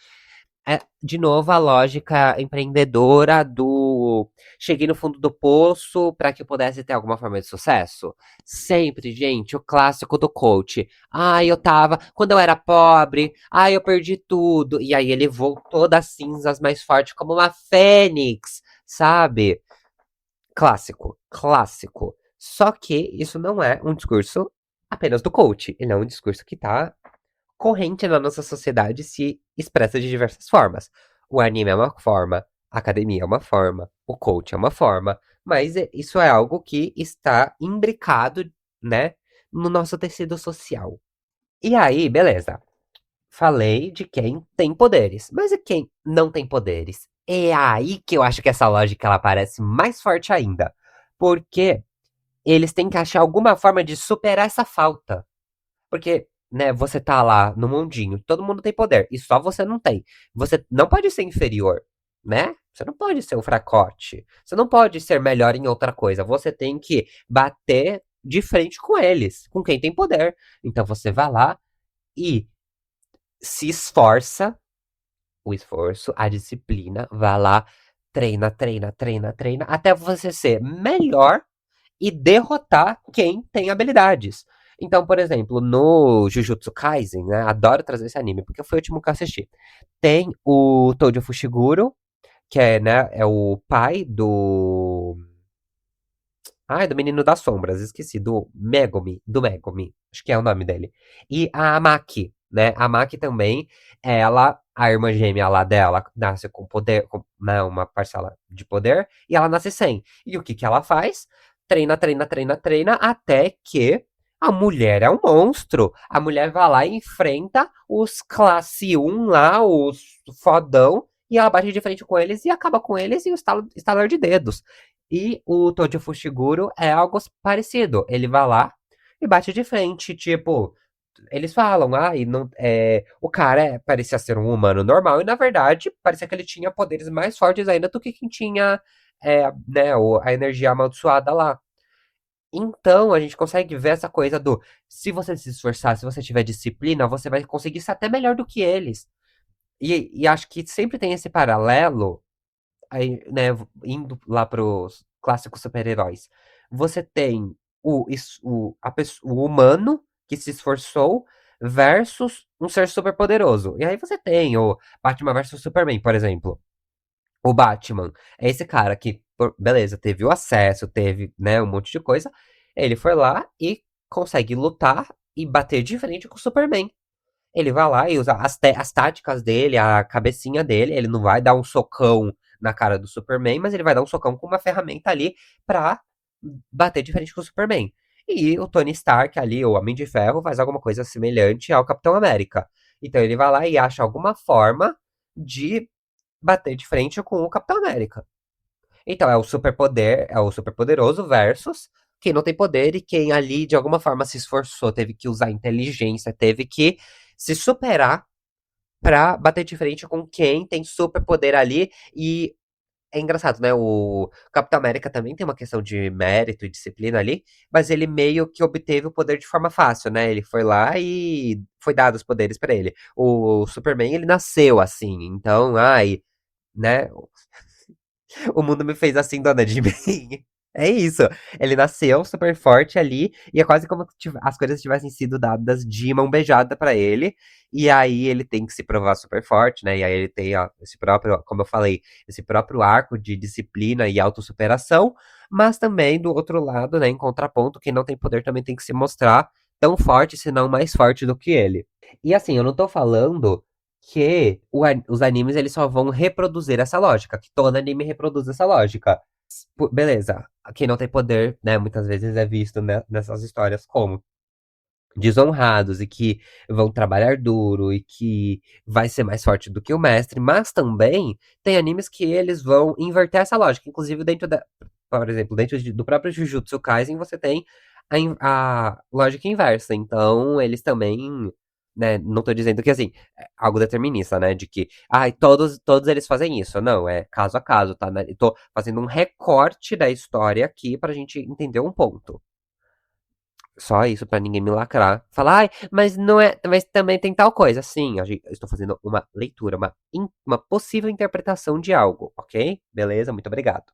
É, de novo, a lógica empreendedora do cheguei no fundo do poço para que eu pudesse ter alguma forma de sucesso. Sempre, gente, o clássico do coach. Ai, eu tava. Quando eu era pobre, ai, eu perdi tudo. E aí ele voltou das cinzas mais forte como uma fênix, sabe? Clássico, clássico. Só que isso não é um discurso apenas do coach. Ele é um discurso que tá corrente na nossa sociedade se expressa de diversas formas. O anime é uma forma, a academia é uma forma, o coach é uma forma, mas isso é algo que está imbricado, né, no nosso tecido social. E aí, beleza. Falei de quem tem poderes, mas e quem não tem poderes? É aí que eu acho que essa lógica ela parece mais forte ainda, porque eles têm que achar alguma forma de superar essa falta. Porque, né, você tá lá no mundinho, todo mundo tem poder, e só você não tem. Você não pode ser inferior, né? Você não pode ser um fracote. Você não pode ser melhor em outra coisa. Você tem que bater de frente com eles, com quem tem poder. Então você vai lá e se esforça, o esforço, a disciplina, vai lá, treina, treina, treina, treina, até você ser melhor e derrotar quem tem habilidades. Então, por exemplo, no Jujutsu Kaisen, né? Adoro trazer esse anime, porque foi o último que eu assisti. Tem o Tojo Fushiguro, que é, né, é o pai do. Ai, do Menino das Sombras, esqueci, do Megumi, acho que é o nome dele. E a Maki, né? A Maki também, ela, a irmã gêmea lá dela, nasce com poder, com, né, uma parcela de poder, e ela nasce sem. E o que que ela faz? Treina, treina, treina, treina, até que a mulher é um monstro. A mulher vai lá e enfrenta os classe um lá, os fodão, e ela bate de frente com eles e acaba com eles e o estalar de dedos. E o Tojo Fushiguro é algo parecido. Ele vai lá e bate de frente, tipo, eles falam, ah, e não, o cara parecia ser um humano normal, e na verdade, parecia que ele tinha poderes mais fortes ainda do que quem tinha, né, a energia amaldiçoada lá. Então, a gente consegue ver essa coisa do, se você se esforçar, se você tiver disciplina, você vai conseguir ser até melhor do que eles. E acho que sempre tem esse paralelo aí, né, indo lá pros clássicos super-heróis. Você tem o humano que se esforçou versus um ser super poderoso. E aí você tem o Batman versus Superman, por exemplo. O Batman é esse cara que, beleza, teve o acesso, teve, né, um monte de coisa. Ele foi lá e consegue lutar e bater de frente com o Superman. Ele vai lá e usa as táticas dele, a cabecinha dele. Ele não vai dar um socão na cara do Superman, mas ele vai dar um socão com uma ferramenta ali pra bater de frente com o Superman. E o Tony Stark ali, o Homem de Ferro, faz alguma coisa semelhante ao Capitão América. Então ele vai lá e acha alguma forma de bater de frente com o Capitão América. Então é o superpoder, é o superpoderoso versus quem não tem poder e quem ali de alguma forma se esforçou, teve que usar inteligência, teve que se superar pra bater de frente com quem tem superpoder ali. E é engraçado, né? O Capitão América também tem uma questão de mérito e disciplina ali, mas ele meio que obteve o poder de forma fácil, né? Ele foi lá e foi dado os poderes pra ele. O Superman, ele nasceu assim, então, ai, né? O mundo me fez assim, dona de mim. É isso. Ele nasceu super forte ali e é quase como se as coisas tivessem sido dadas de mão beijada pra ele. E aí ele tem que se provar super forte, né? E aí ele tem ó, esse próprio, como eu falei, esse próprio arco de disciplina e autossuperação. Mas também, do outro lado, né, em contraponto, quem não tem poder também tem que se mostrar tão forte, se não mais forte do que ele. E assim, eu não tô falando que os animes eles só vão reproduzir essa lógica, que todo anime reproduz essa lógica. Beleza, quem não tem poder, né, muitas vezes é visto nessas histórias como desonrados e que vão trabalhar duro e que vai ser mais forte do que o mestre, mas também tem animes que eles vão inverter essa lógica, inclusive dentro da, por exemplo, dentro do próprio Jujutsu Kaisen você tem a lógica inversa, então eles também, né, não tô dizendo que assim, é algo determinista, né, de que, ai, todos eles fazem isso, não, é caso a caso, tá, né, tô fazendo um recorte da história aqui pra gente entender um ponto. Só isso pra ninguém me lacrar. Falar, ai, mas não é. Mas também tem tal coisa. Sim, eu estou fazendo uma leitura, uma possível interpretação de algo, ok? Beleza, muito obrigado.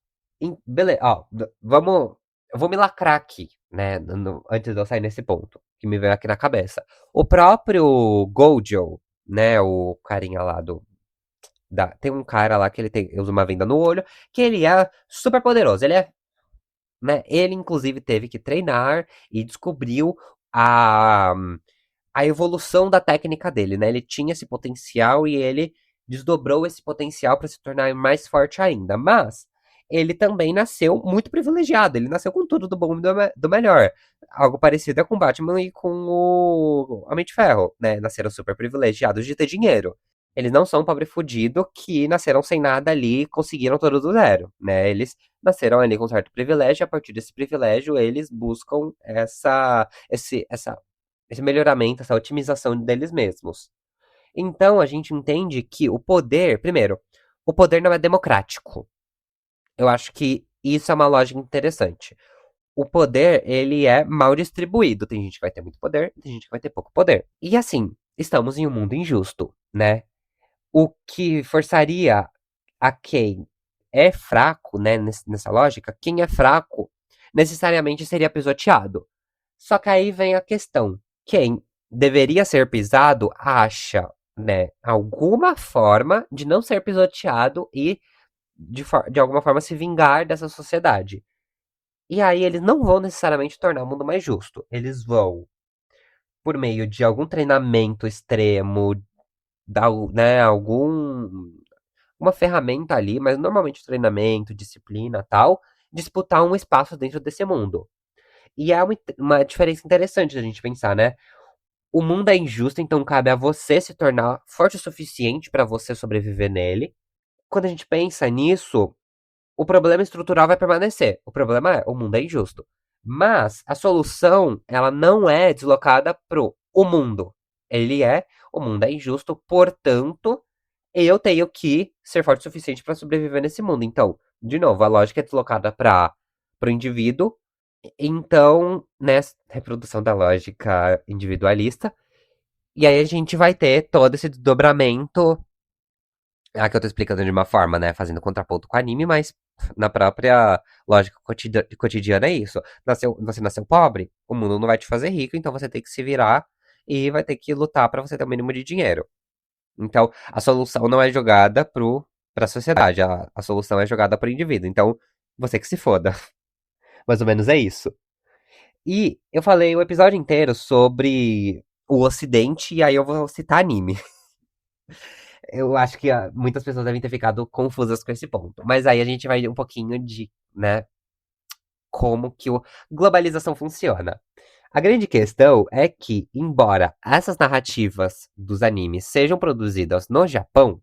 Beleza, ó, vamos. Eu vou me lacrar aqui, né? Antes de eu sair nesse ponto, que me veio aqui na cabeça. O próprio Gojo, né? O carinha lá tem um cara lá que ele usa uma venda no olho, que ele é super poderoso. Ele é, né? Ele, inclusive, teve que treinar e descobriu a, a evolução da técnica dele, né? Ele tinha esse potencial e ele desdobrou esse potencial para se tornar mais forte ainda. Mas ele também nasceu muito privilegiado. Ele nasceu com tudo do bom e do melhor. Algo parecido é com o Batman e com o Homem de Ferro, né? Nasceram super privilegiados de ter dinheiro. Eles não são um pobre fudido que nasceram sem nada ali e conseguiram tudo do zero, né? Eles nasceram ali com um certo privilégio e a partir desse privilégio eles buscam esse melhoramento, essa otimização deles mesmos. Então a gente entende que o poder, primeiro, o poder não é democrático. Eu acho que isso é uma lógica interessante. O poder, ele é mal distribuído. Tem gente que vai ter muito poder, tem gente que vai ter pouco poder. E assim, estamos em um mundo injusto, né? O que forçaria a quem é fraco, né, nessa lógica, quem é fraco necessariamente seria pisoteado. Só que aí vem a questão: quem deveria ser pisado acha, né, alguma forma de não ser pisoteado e de alguma forma se vingar dessa sociedade. E aí eles não vão necessariamente tornar o mundo mais justo. Eles vão, por meio de algum treinamento extremo, né, uma ferramenta ali, mas normalmente treinamento, disciplina, tal, disputar um espaço dentro desse mundo. E é uma diferença interessante da gente pensar, né? O mundo é injusto, então cabe a você se tornar forte o suficiente para você sobreviver nele. Quando a gente pensa nisso, o problema estrutural vai permanecer. O problema é, o mundo é injusto. Mas a solução, ela não é deslocada pro o mundo. O mundo é injusto, portanto, eu tenho que ser forte o suficiente para sobreviver nesse mundo. Então, de novo, a lógica é deslocada para o indivíduo. Então, né, reprodução da lógica individualista. E aí a gente vai ter todo esse desdobramento. Aqui eu tô explicando de uma forma, né? Fazendo contraponto com o anime, mas na própria lógica cotidiana é isso. Você nasceu pobre, o mundo não vai te fazer rico, então você tem que se virar e vai ter que lutar pra você ter o mínimo de dinheiro. Então, a solução não é jogada pra sociedade, a solução é jogada pro indivíduo. Então, você que se foda. Mais ou menos é isso. E eu falei o episódio inteiro sobre o Ocidente, e aí eu vou citar anime. Eu acho que muitas pessoas devem ter ficado confusas com esse ponto. Mas aí a gente vai um pouquinho de, né, como que a globalização funciona. A grande questão é que, embora essas narrativas dos animes sejam produzidas no Japão,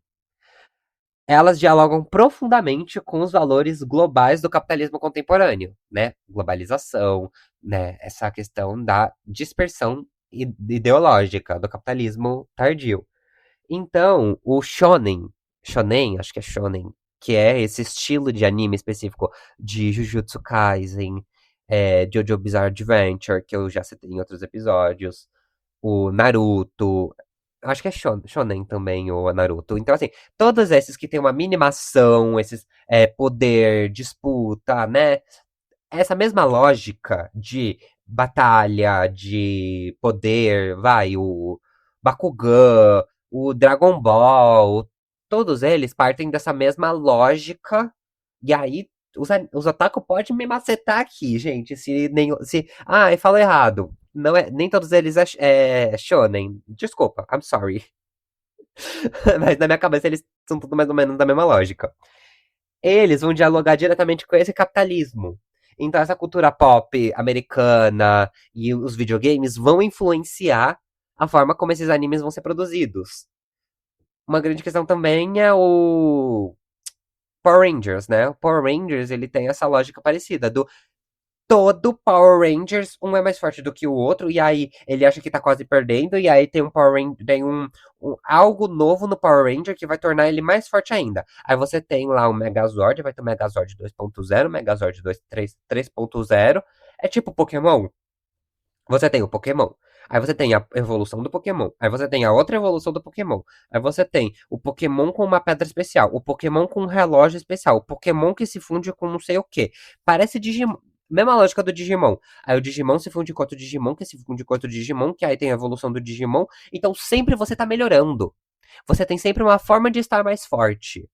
elas dialogam profundamente com os valores globais do capitalismo contemporâneo, né? Globalização, né? Essa questão da dispersão ideológica do capitalismo tardio. Então, o shonen, acho que é shonen, que é esse estilo de anime específico de Jujutsu Kaisen, Jojo Bizarre Adventure, que eu já citei em outros episódios, o Naruto, acho que é shonen também, o Naruto. Então, assim, todos esses que tem uma minimação, esses poder, disputa, né? Essa mesma lógica de batalha, de poder, vai, o Bakugan, o Dragon Ball, todos eles partem dessa mesma lógica. E aí, os otaku podem me macetar aqui, gente. Eu falo errado. Não é, nem todos eles é shonen. Desculpa, I'm sorry. Mas na minha cabeça eles são tudo mais ou menos da mesma lógica. Eles vão dialogar diretamente com esse capitalismo. Então, essa cultura pop americana e os videogames vão influenciar a forma como esses animes vão ser produzidos. Uma grande questão também é o Power Rangers, né? O Power Rangers, ele tem essa lógica parecida, do todo Power Rangers, um é mais forte do que o outro, e aí ele acha que tá quase perdendo, e aí tem um Power Ranger, tem algo novo no Power Ranger que vai tornar ele mais forte ainda. Aí você tem lá o Megazord, vai ter o Megazord 2.0, Megazord 3.0, é tipo Pokémon. Você tem o Pokémon. Aí você tem a evolução do Pokémon. Aí você tem a outra evolução do Pokémon. Aí você tem o Pokémon com uma pedra especial. O Pokémon com um relógio especial. O Pokémon que se funde com não sei o quê. Parece Digimon. Mesma lógica do Digimon. Aí o Digimon se funde com outro Digimon, que se funde com outro Digimon, que aí tem a evolução do Digimon. Então sempre você tá melhorando. Você tem sempre uma forma de estar mais forte.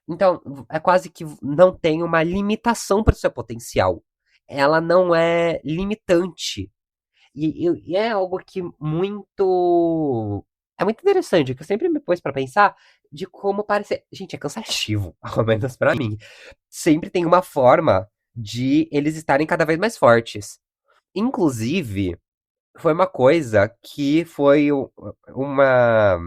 Então, é quase que não tem uma limitação para o seu potencial. Ela não é limitante. E é algo que muito. É muito interessante, que eu sempre me pus pra pensar de como parece. Gente, é cansativo, ao menos pra mim. Sempre tem uma forma de eles estarem cada vez mais fortes. Inclusive, foi uma coisa que foi uma.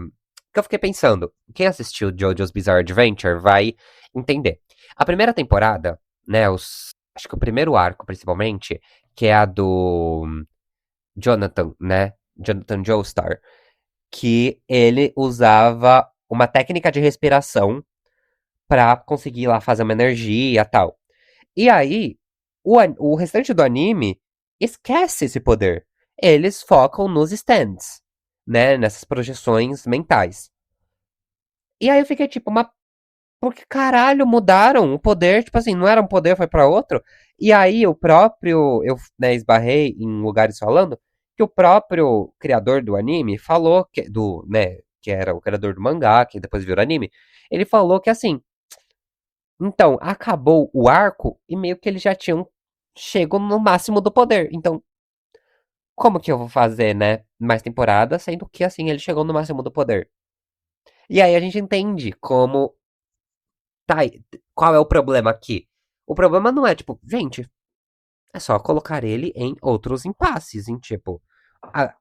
Que eu fiquei pensando. Quem assistiu JoJo's Bizarre Adventure vai entender. A primeira temporada, né? Acho que o primeiro arco, principalmente, que é a do Jonathan, né? Jonathan Joestar, que ele usava uma técnica de respiração pra conseguir lá fazer uma energia e tal. E aí, o restante do anime esquece esse poder. Eles focam nos stands, né? Nessas projeções mentais. E aí eu fiquei tipo, mas por que caralho mudaram o poder? Tipo assim, não era um poder, foi pra outro? E aí o próprio, eu, né, esbarrei em lugares falando que o próprio criador do anime falou que do, né, que era o criador do mangá, que depois virou anime, ele falou que assim, então, acabou o arco e meio que eles já tinham chego no máximo do poder. Então, como que eu vou fazer, né, mais temporada, sendo que assim ele chegou no máximo do poder? E aí a gente entende como tá, qual é o problema aqui? O problema não é, tipo, gente, é só colocar ele em outros impasses, em tipo. A,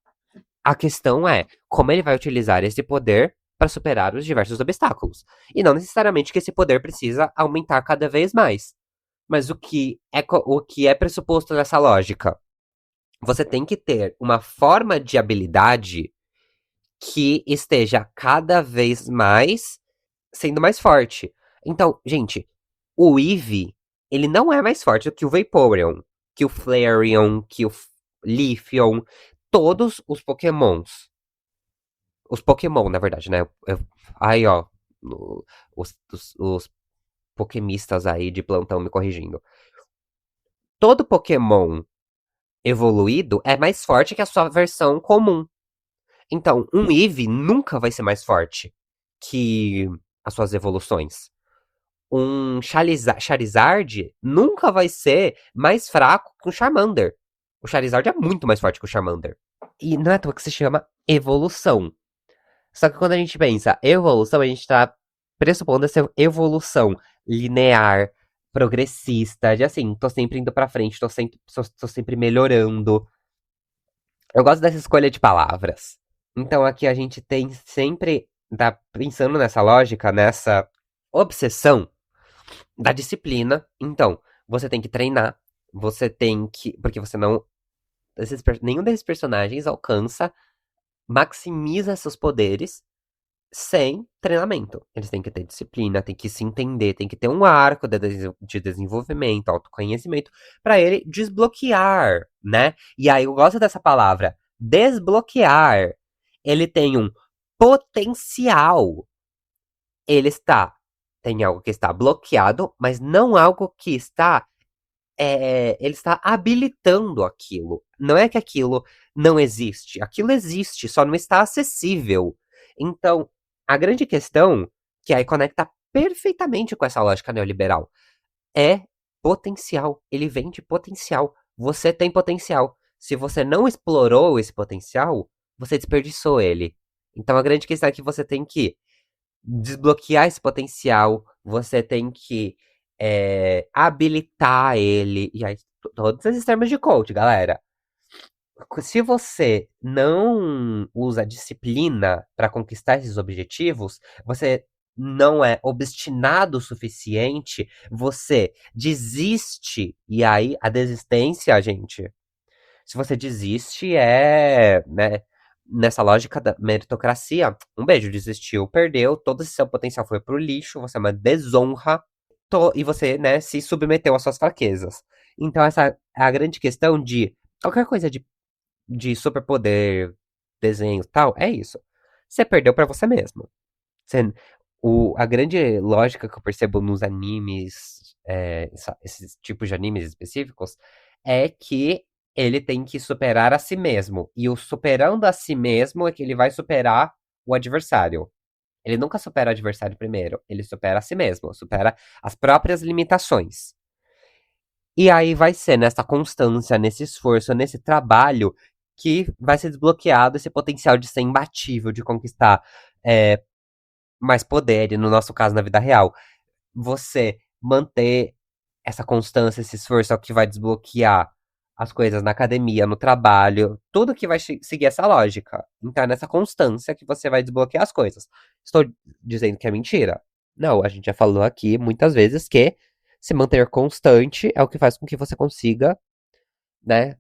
a questão é como ele vai utilizar esse poder para superar os diversos obstáculos. E não necessariamente que esse poder precisa aumentar cada vez mais. Mas o que é pressuposto nessa lógica? Você tem que ter uma forma de habilidade que esteja cada vez mais sendo mais forte. Então, gente, o Eevee, ele não é mais forte do que o Vaporeon, que o Flareon, que o Leafeon, todos os Pokémons. Os Pokémon, na verdade, né? Aí, ó, os Pokémistas aí de plantão me corrigindo. Todo Pokémon evoluído é mais forte que a sua versão comum. Então, um Eevee nunca vai ser mais forte que as suas evoluções. Um Charizard nunca vai ser mais fraco que um Charmander. O Charizard é muito mais forte que o Charmander. E não é à toa que se chama evolução. Só que quando a gente pensa evolução, a gente tá pressupondo essa evolução linear, progressista, de assim, tô sempre indo pra frente, tô sempre melhorando. Eu gosto dessa escolha de palavras. Então aqui a gente tem sempre, tá pensando nessa lógica, nessa obsessão da disciplina. Então, você tem que treinar, você tem que. Porque você não. Nenhum desses personagens alcança, maximiza seus poderes sem treinamento. Eles têm que ter disciplina, têm que se entender, tem que ter um arco de desenvolvimento, autoconhecimento, para ele desbloquear, né? E aí eu gosto dessa palavra, desbloquear. Ele tem um potencial. Ele está. Tem algo que está bloqueado, mas não algo que está ele está habilitando aquilo. Não é que aquilo não existe. Aquilo existe, só não está acessível. Então, a grande questão, que aí conecta perfeitamente com essa lógica neoliberal, é potencial. Ele vem de potencial. Você tem potencial. Se você não explorou esse potencial, você desperdiçou ele. Então, a grande questão é que você tem que desbloquear esse potencial, você tem que habilitar ele. E aí, todos esses termos de coach, galera. Se você não usa disciplina para conquistar esses objetivos, você não é obstinado o suficiente, você desiste. E aí, a desistência, gente, se você desiste, né, nessa lógica da meritocracia, um beijo, desistiu, perdeu, todo esse seu potencial foi pro lixo, você é uma desonra, e você, né, se submeteu às suas fraquezas. Então, essa é a grande questão de qualquer coisa de de superpoder, desenho e tal, é isso. Você perdeu pra você mesmo. Você- a grande lógica que eu percebo nos animes, esses tipos de animes específicos, é que ele tem que superar a si mesmo. E o superando a si mesmo é que ele vai superar o adversário. Ele nunca supera o adversário primeiro, ele supera a si mesmo, supera as próprias limitações. E aí vai ser nessa constância, nesse esforço, nesse trabalho que vai ser desbloqueado esse potencial de ser imbatível, de conquistar é, mais poder, e no nosso caso, na vida real. Você manter essa constância, esse esforço é o que vai desbloquear as coisas na academia, no trabalho, tudo que vai seguir essa lógica. Então é nessa constância que você vai desbloquear as coisas. Estou dizendo que é mentira? Não, a gente já falou aqui muitas vezes que se manter constante é o que faz com que você consiga, né,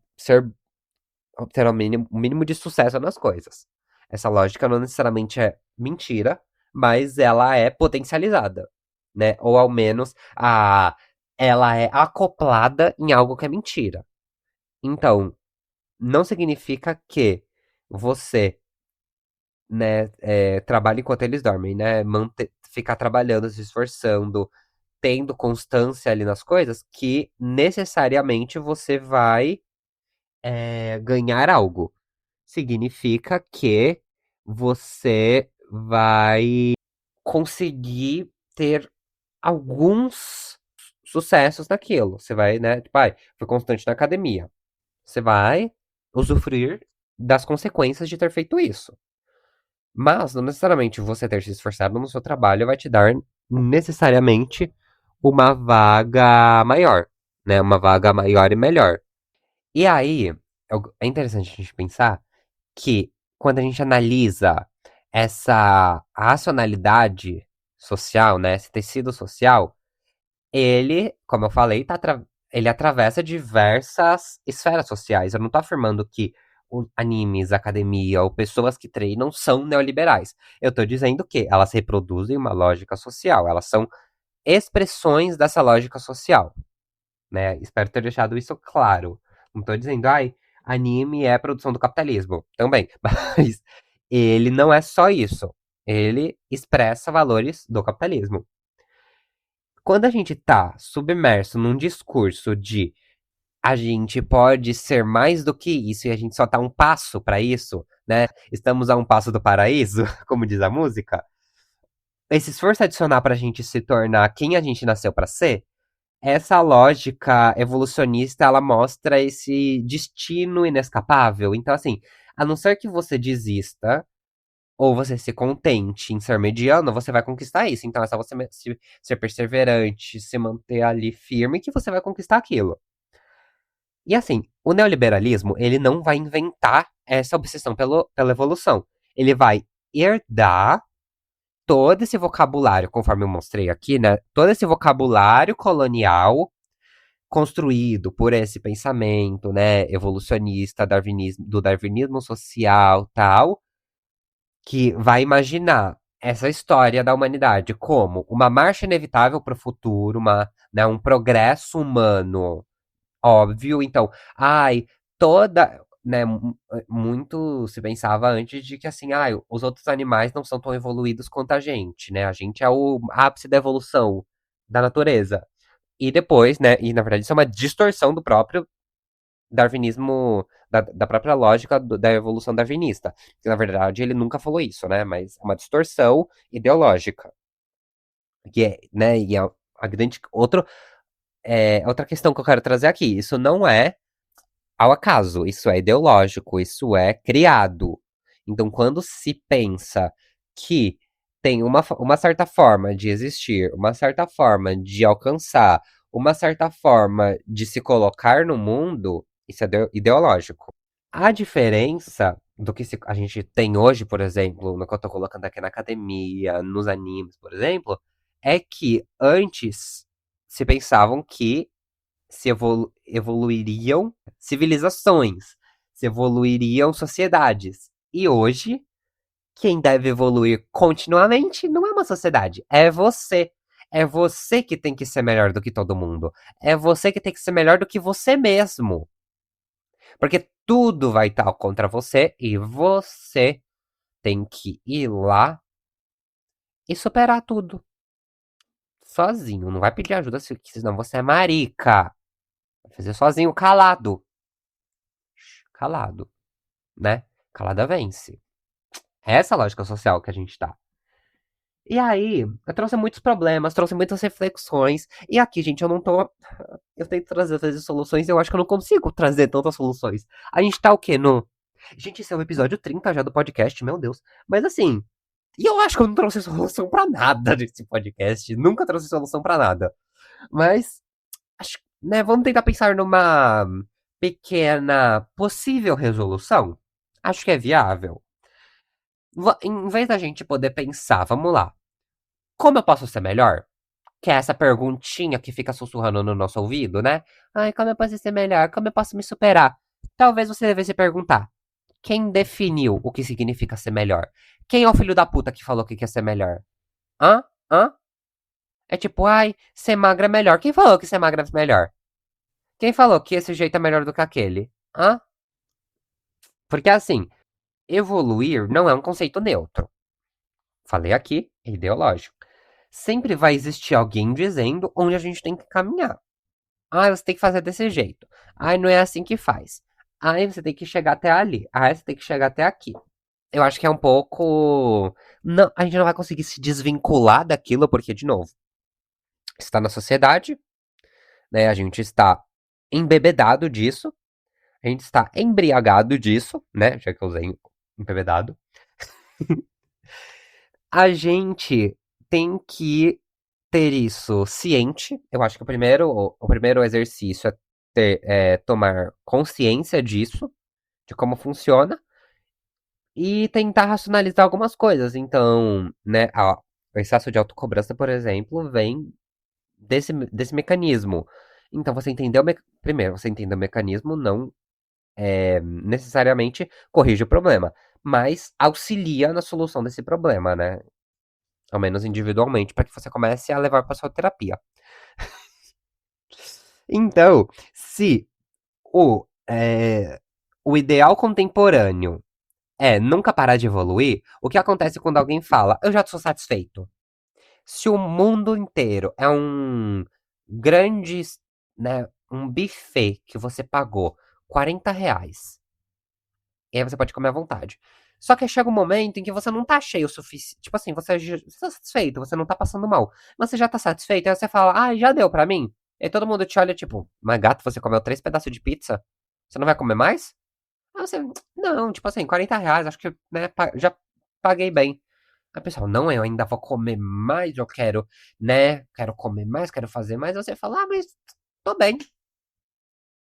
ter o mínimo de sucesso nas coisas. Essa lógica não necessariamente é mentira, mas ela é potencializada, né? Ou ao menos ela é acoplada em algo que é mentira. Então, não significa que você, né, trabalhe enquanto eles dormem, né? Ficar trabalhando, se esforçando, tendo constância ali nas coisas, que necessariamente você vai ganhar algo. Significa que você vai conseguir ter alguns sucessos naquilo. Você vai, né? Tipo, ai, foi constante na academia. Você vai usufruir das consequências de ter feito isso. Mas não necessariamente você ter se esforçado no seu trabalho vai te dar necessariamente uma vaga maior, né? Uma vaga maior e melhor. E aí, é interessante a gente pensar que quando a gente analisa essa racionalidade social, né, esse tecido social, ele, como eu falei, ele atravessa diversas esferas sociais. Eu não tô afirmando que os animes, academia ou pessoas que treinam são neoliberais. Eu tô dizendo que elas reproduzem uma lógica social, elas são expressões dessa lógica social, né? Espero ter deixado isso claro. Não tô dizendo, ai, anime é produção do capitalismo. Também. Mas ele não é só isso. Ele expressa valores do capitalismo. Quando a gente tá submerso num discurso de a gente pode ser mais do que isso e a gente só tá um passo pra isso, né? Estamos a um passo do paraíso, como diz a música. Esse esforço adicional pra gente se tornar quem a gente nasceu pra ser, essa lógica evolucionista, ela mostra esse destino inescapável. Então, assim, a não ser que você desista, ou você se contente em ser mediano, você vai conquistar isso. Então, é só você ser perseverante, se manter ali firme, que você vai conquistar aquilo. E assim, o neoliberalismo, ele não vai inventar essa obsessão pela evolução. Ele vai herdar todo esse vocabulário, conforme eu mostrei aqui, né? Todo esse vocabulário colonial construído por esse pensamento, né, evolucionista, do darwinismo social, tal, que vai imaginar essa história da humanidade como uma marcha inevitável para o futuro, né, um progresso humano óbvio. Então, ai, né, muito se pensava antes de que assim, ai, os outros animais não são tão evoluídos quanto a gente, né? A gente é o ápice da evolução da natureza. E depois, né, e na verdade isso é uma distorção do próprio darwinismo, da própria lógica da evolução darwinista. Que na verdade ele nunca falou isso, né, mas é uma distorção ideológica. Que é, né, e é a grande, outra questão que eu quero trazer aqui, isso não é ao acaso, isso é ideológico, isso é criado. Então, quando se pensa que tem uma certa forma de existir, uma certa forma de alcançar, uma certa forma de se colocar no mundo, isso é ideológico. A diferença do que a gente tem hoje, por exemplo, no que eu tô colocando aqui na academia, nos animes, por exemplo, é que antes se pensavam que evoluiriam civilizações, se evoluiriam sociedades. E hoje, quem deve evoluir continuamente não é uma sociedade, é você. É você que tem que ser melhor do que todo mundo. É você que tem que ser melhor do que você mesmo. Porque tudo vai estar contra você e você tem que ir lá e superar tudo. Sozinho. Não vai pedir ajuda, senão você é marica. Vai fazer sozinho, calado. Calado, né? Calada vence. É essa a lógica social que a gente tá. E aí, eu trouxe muitos problemas, trouxe muitas reflexões. E aqui, gente, eu não tô. Eu tento trazer às vezes soluções e eu acho que eu não consigo trazer tantas soluções. A gente tá o quê? No. Gente, esse é o episódio 30 já do podcast, meu Deus. Mas assim, e eu acho que eu não trouxe solução pra nada nesse podcast. Nunca trouxe solução pra nada. Mas, acho, né, vamos tentar pensar numa pequena possível resolução. Acho que é viável. Em vez da gente poder pensar, vamos lá. Como eu posso ser melhor? Que é essa perguntinha que fica sussurrando no nosso ouvido, né? Ai, como eu posso ser melhor? Como eu posso me superar? Talvez você devesse se perguntar: quem definiu o que significa ser melhor? Quem é o filho da puta que falou que quer ser melhor? Hã? Hã? É tipo, ai, ser magra é melhor. Quem falou que ser magra é melhor? Quem falou que esse jeito é melhor do que aquele? Hã? Porque assim, evoluir não é um conceito neutro. Falei aqui, é ideológico. Sempre vai existir alguém dizendo onde a gente tem que caminhar. Ah, você tem que fazer desse jeito. Ah, não é assim que faz. Aí você tem que chegar até ali. Aí você tem que chegar até aqui. Eu acho que é um pouco. Não, a gente não vai conseguir se desvincular daquilo, porque, de novo, está na sociedade, né? A gente está embebedado disso. A gente está embriagado disso, né? Já que eu usei embebedado. A gente tem que ter isso ciente. Eu acho que o primeiro exercício é tomar consciência disso, de como funciona, e tentar racionalizar algumas coisas. Então, né, o excesso de autocobrança, por exemplo, vem desse mecanismo. Então, você entendeu primeiro, você entender o mecanismo não necessariamente corrige o problema, mas auxilia na solução desse problema, né? Ao menos individualmente, para que você comece a levar para sua terapia. Então, se o ideal contemporâneo é nunca parar de evoluir, o que acontece quando alguém fala, eu já sou satisfeito? Se o mundo inteiro é um grande, né, um buffet que você pagou R$ 40, e aí você pode comer à vontade. Só que chega um momento em que você não tá cheio o suficiente. Tipo assim, você tá satisfeito, você não tá passando mal. Você já tá satisfeito, aí você fala, ah, já deu pra mim? E aí todo mundo te olha, tipo, mas gato, você comeu 3 pedaços de pizza? Você não vai comer mais? Aí você, não, tipo assim, R$ 40, acho que, né, já paguei bem. Aí o pessoal, não, eu ainda vou comer mais, eu quero, né, quero comer mais, quero fazer mais. Aí você fala, ah, mas tô bem.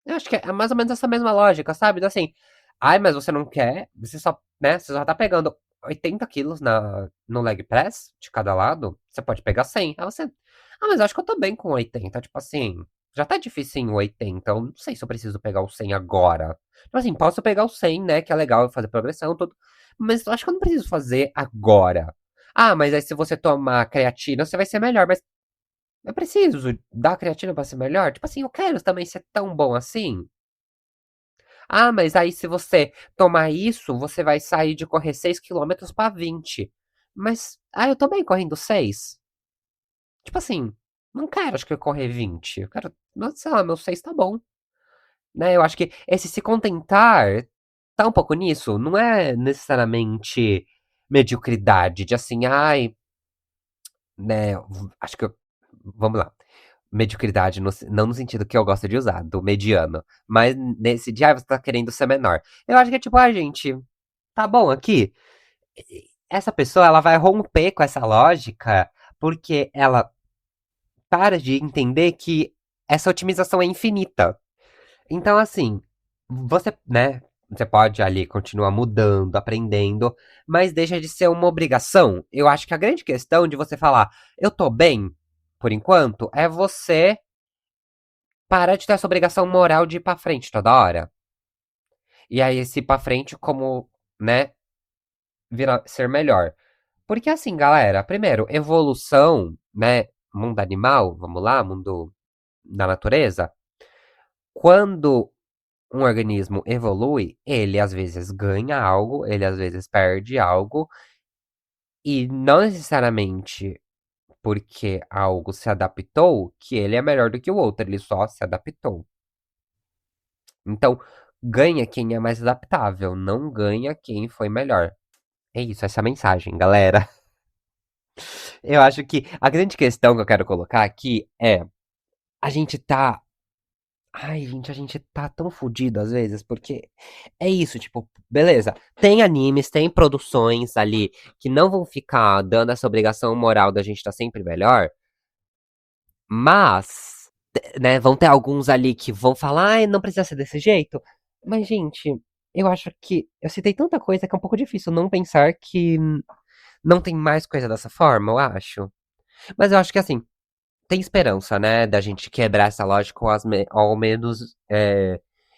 Eu acho que é mais ou menos essa mesma lógica, sabe? Então, assim, ai, mas você não quer, você só, né, você só tá pegando 80 quilos no leg press de cada lado, você pode pegar 100. Aí você, ah, mas eu acho que eu tô bem com 80, tipo assim, já tá difícil em 80, eu não sei se eu preciso pegar o 100 agora. Tipo assim, posso pegar o 100, né, que é legal fazer progressão, tudo, mas eu acho que eu não preciso fazer agora. Ah, mas aí se você tomar creatina, você vai ser melhor, mas eu preciso dar creatina pra ser melhor? Tipo assim, eu quero também ser tão bom assim. Ah, mas aí se você tomar isso, você vai sair de correr 6 km para 20. Mas, eu tô bem correndo 6. Tipo assim, não quero, acho que correr 20. Eu quero, sei lá, meu 6 tá bom. Né? Eu acho que esse se contentar tá um pouco nisso. Não é necessariamente mediocridade, de assim, ai, né? Acho que vamos lá. Mediocridade, não no sentido que eu gosto de usar, do mediano, mas nesse de, você tá querendo ser menor. Eu acho que é tipo, gente, tá bom aqui. Essa pessoa, ela vai romper com essa lógica, porque ela para de entender que essa otimização é infinita. Então, assim, você, né, você pode ali continuar mudando, aprendendo, mas deixa de ser uma obrigação. Eu acho que a grande questão de você falar, eu tô bem, por enquanto, é você parar de ter essa obrigação moral de ir pra frente toda hora. E aí, esse ir pra frente como, né, ser melhor. Porque assim, galera, primeiro, evolução, né, mundo animal, vamos lá, mundo da natureza, quando um organismo evolui, ele às vezes ganha algo, ele às vezes perde algo, e não necessariamente porque algo se adaptou que ele é melhor do que o outro, ele só se adaptou. Então, ganha quem é mais adaptável, não ganha quem foi melhor. É isso, essa é a mensagem, galera. Eu acho que a grande questão que eu quero colocar aqui é: a gente tá. Ai, gente, a gente tá tão fudido às vezes, porque é isso, tipo, beleza. Tem animes, tem produções ali que não vão ficar dando essa obrigação moral da gente estar sempre melhor, mas, né, vão ter alguns ali que vão falar, ai, não precisa ser desse jeito. Mas, gente, eu acho que eu citei tanta coisa que é um pouco difícil não pensar que não tem mais coisa dessa forma, eu acho. Mas eu acho que assim, tem esperança, né, da gente quebrar essa lógica ou ao menos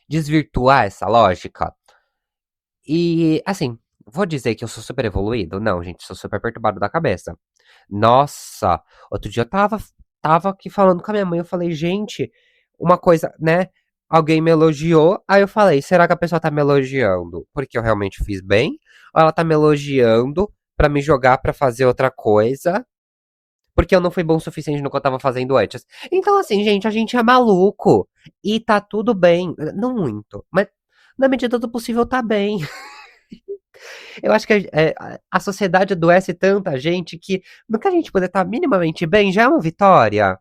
desvirtuar essa lógica. E, assim, vou dizer que eu sou super evoluído? Não, gente, sou super perturbado da cabeça. Nossa, outro dia eu tava aqui falando com a minha mãe, eu falei, gente, uma coisa, né? Alguém me elogiou, aí eu falei, será que a pessoa tá me elogiando porque eu realmente fiz bem? Ou ela tá me elogiando pra me jogar pra fazer outra coisa? Porque eu não fui bom o suficiente no que eu tava fazendo antes. Então, assim, gente, a gente é maluco. E tá tudo bem. Não muito, mas na medida do possível tá bem. Eu acho que a sociedade adoece tanta gente que no que a gente poder estar minimamente bem já é uma vitória.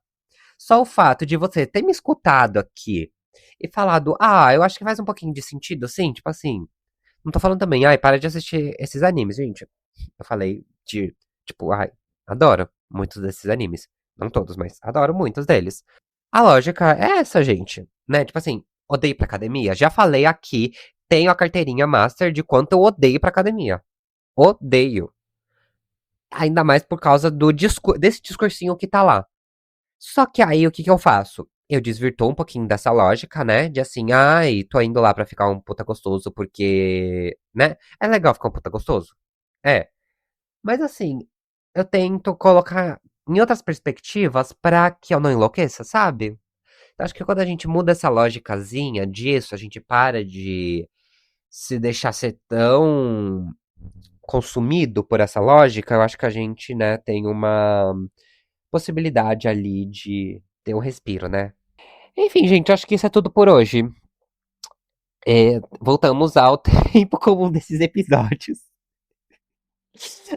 Só o fato de você ter me escutado aqui e falado, ah, eu acho que faz um pouquinho de sentido, assim, tipo assim. Não tô falando também, ai, para de assistir esses animes, gente. Eu falei de, tipo, ai, adoro muitos desses animes. Não todos, mas adoro muitos deles. A lógica é essa, gente, né? Tipo assim, odeio ir pra academia. Já falei aqui, tenho a carteirinha master de quanto eu odeio ir pra academia. Odeio. Ainda mais por causa desse discursinho que tá lá. Só que aí o que que eu faço? Eu desvirtuo um pouquinho dessa lógica, né? De assim, ai, tô indo lá pra ficar um puta gostoso porque, né? É legal ficar um puta gostoso. É. Mas assim, eu tento colocar em outras perspectivas pra que eu não enlouqueça, sabe? Eu acho que quando a gente muda essa lógicazinha disso, a gente para de se deixar ser tão consumido por essa lógica, eu acho que a gente, né, tem uma possibilidade ali de ter um respiro, né? Enfim, gente, acho que isso é tudo por hoje. Voltamos ao tempo comum desses episódios.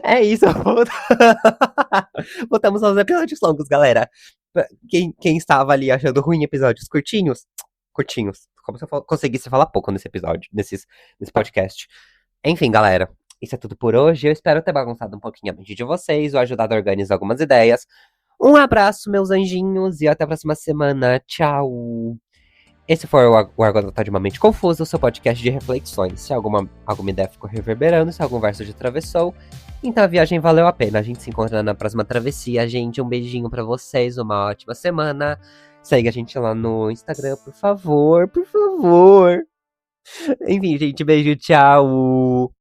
É isso, voltamos aos episódios longos, galera. Quem estava ali achando ruim episódios curtinhos, curtinhos. Como se eu conseguisse falar pouco nesse episódio, nesse podcast. Enfim, galera, isso é tudo por hoje. Eu espero ter bagunçado um pouquinho a mente de vocês, ou ajudado a organizar algumas ideias. Um abraço, meus anjinhos, e até a próxima semana. Tchau! Esse foi o Argonauta de uma Mente Confusa, o seu podcast de reflexões. Se alguma ideia ficou reverberando, se algum verso te atravessou, então a viagem valeu a pena. A gente se encontra na próxima travessia. Gente, um beijinho pra vocês, uma ótima semana. Segue a gente lá no Instagram, por favor, por favor. Enfim, gente, beijo, tchau.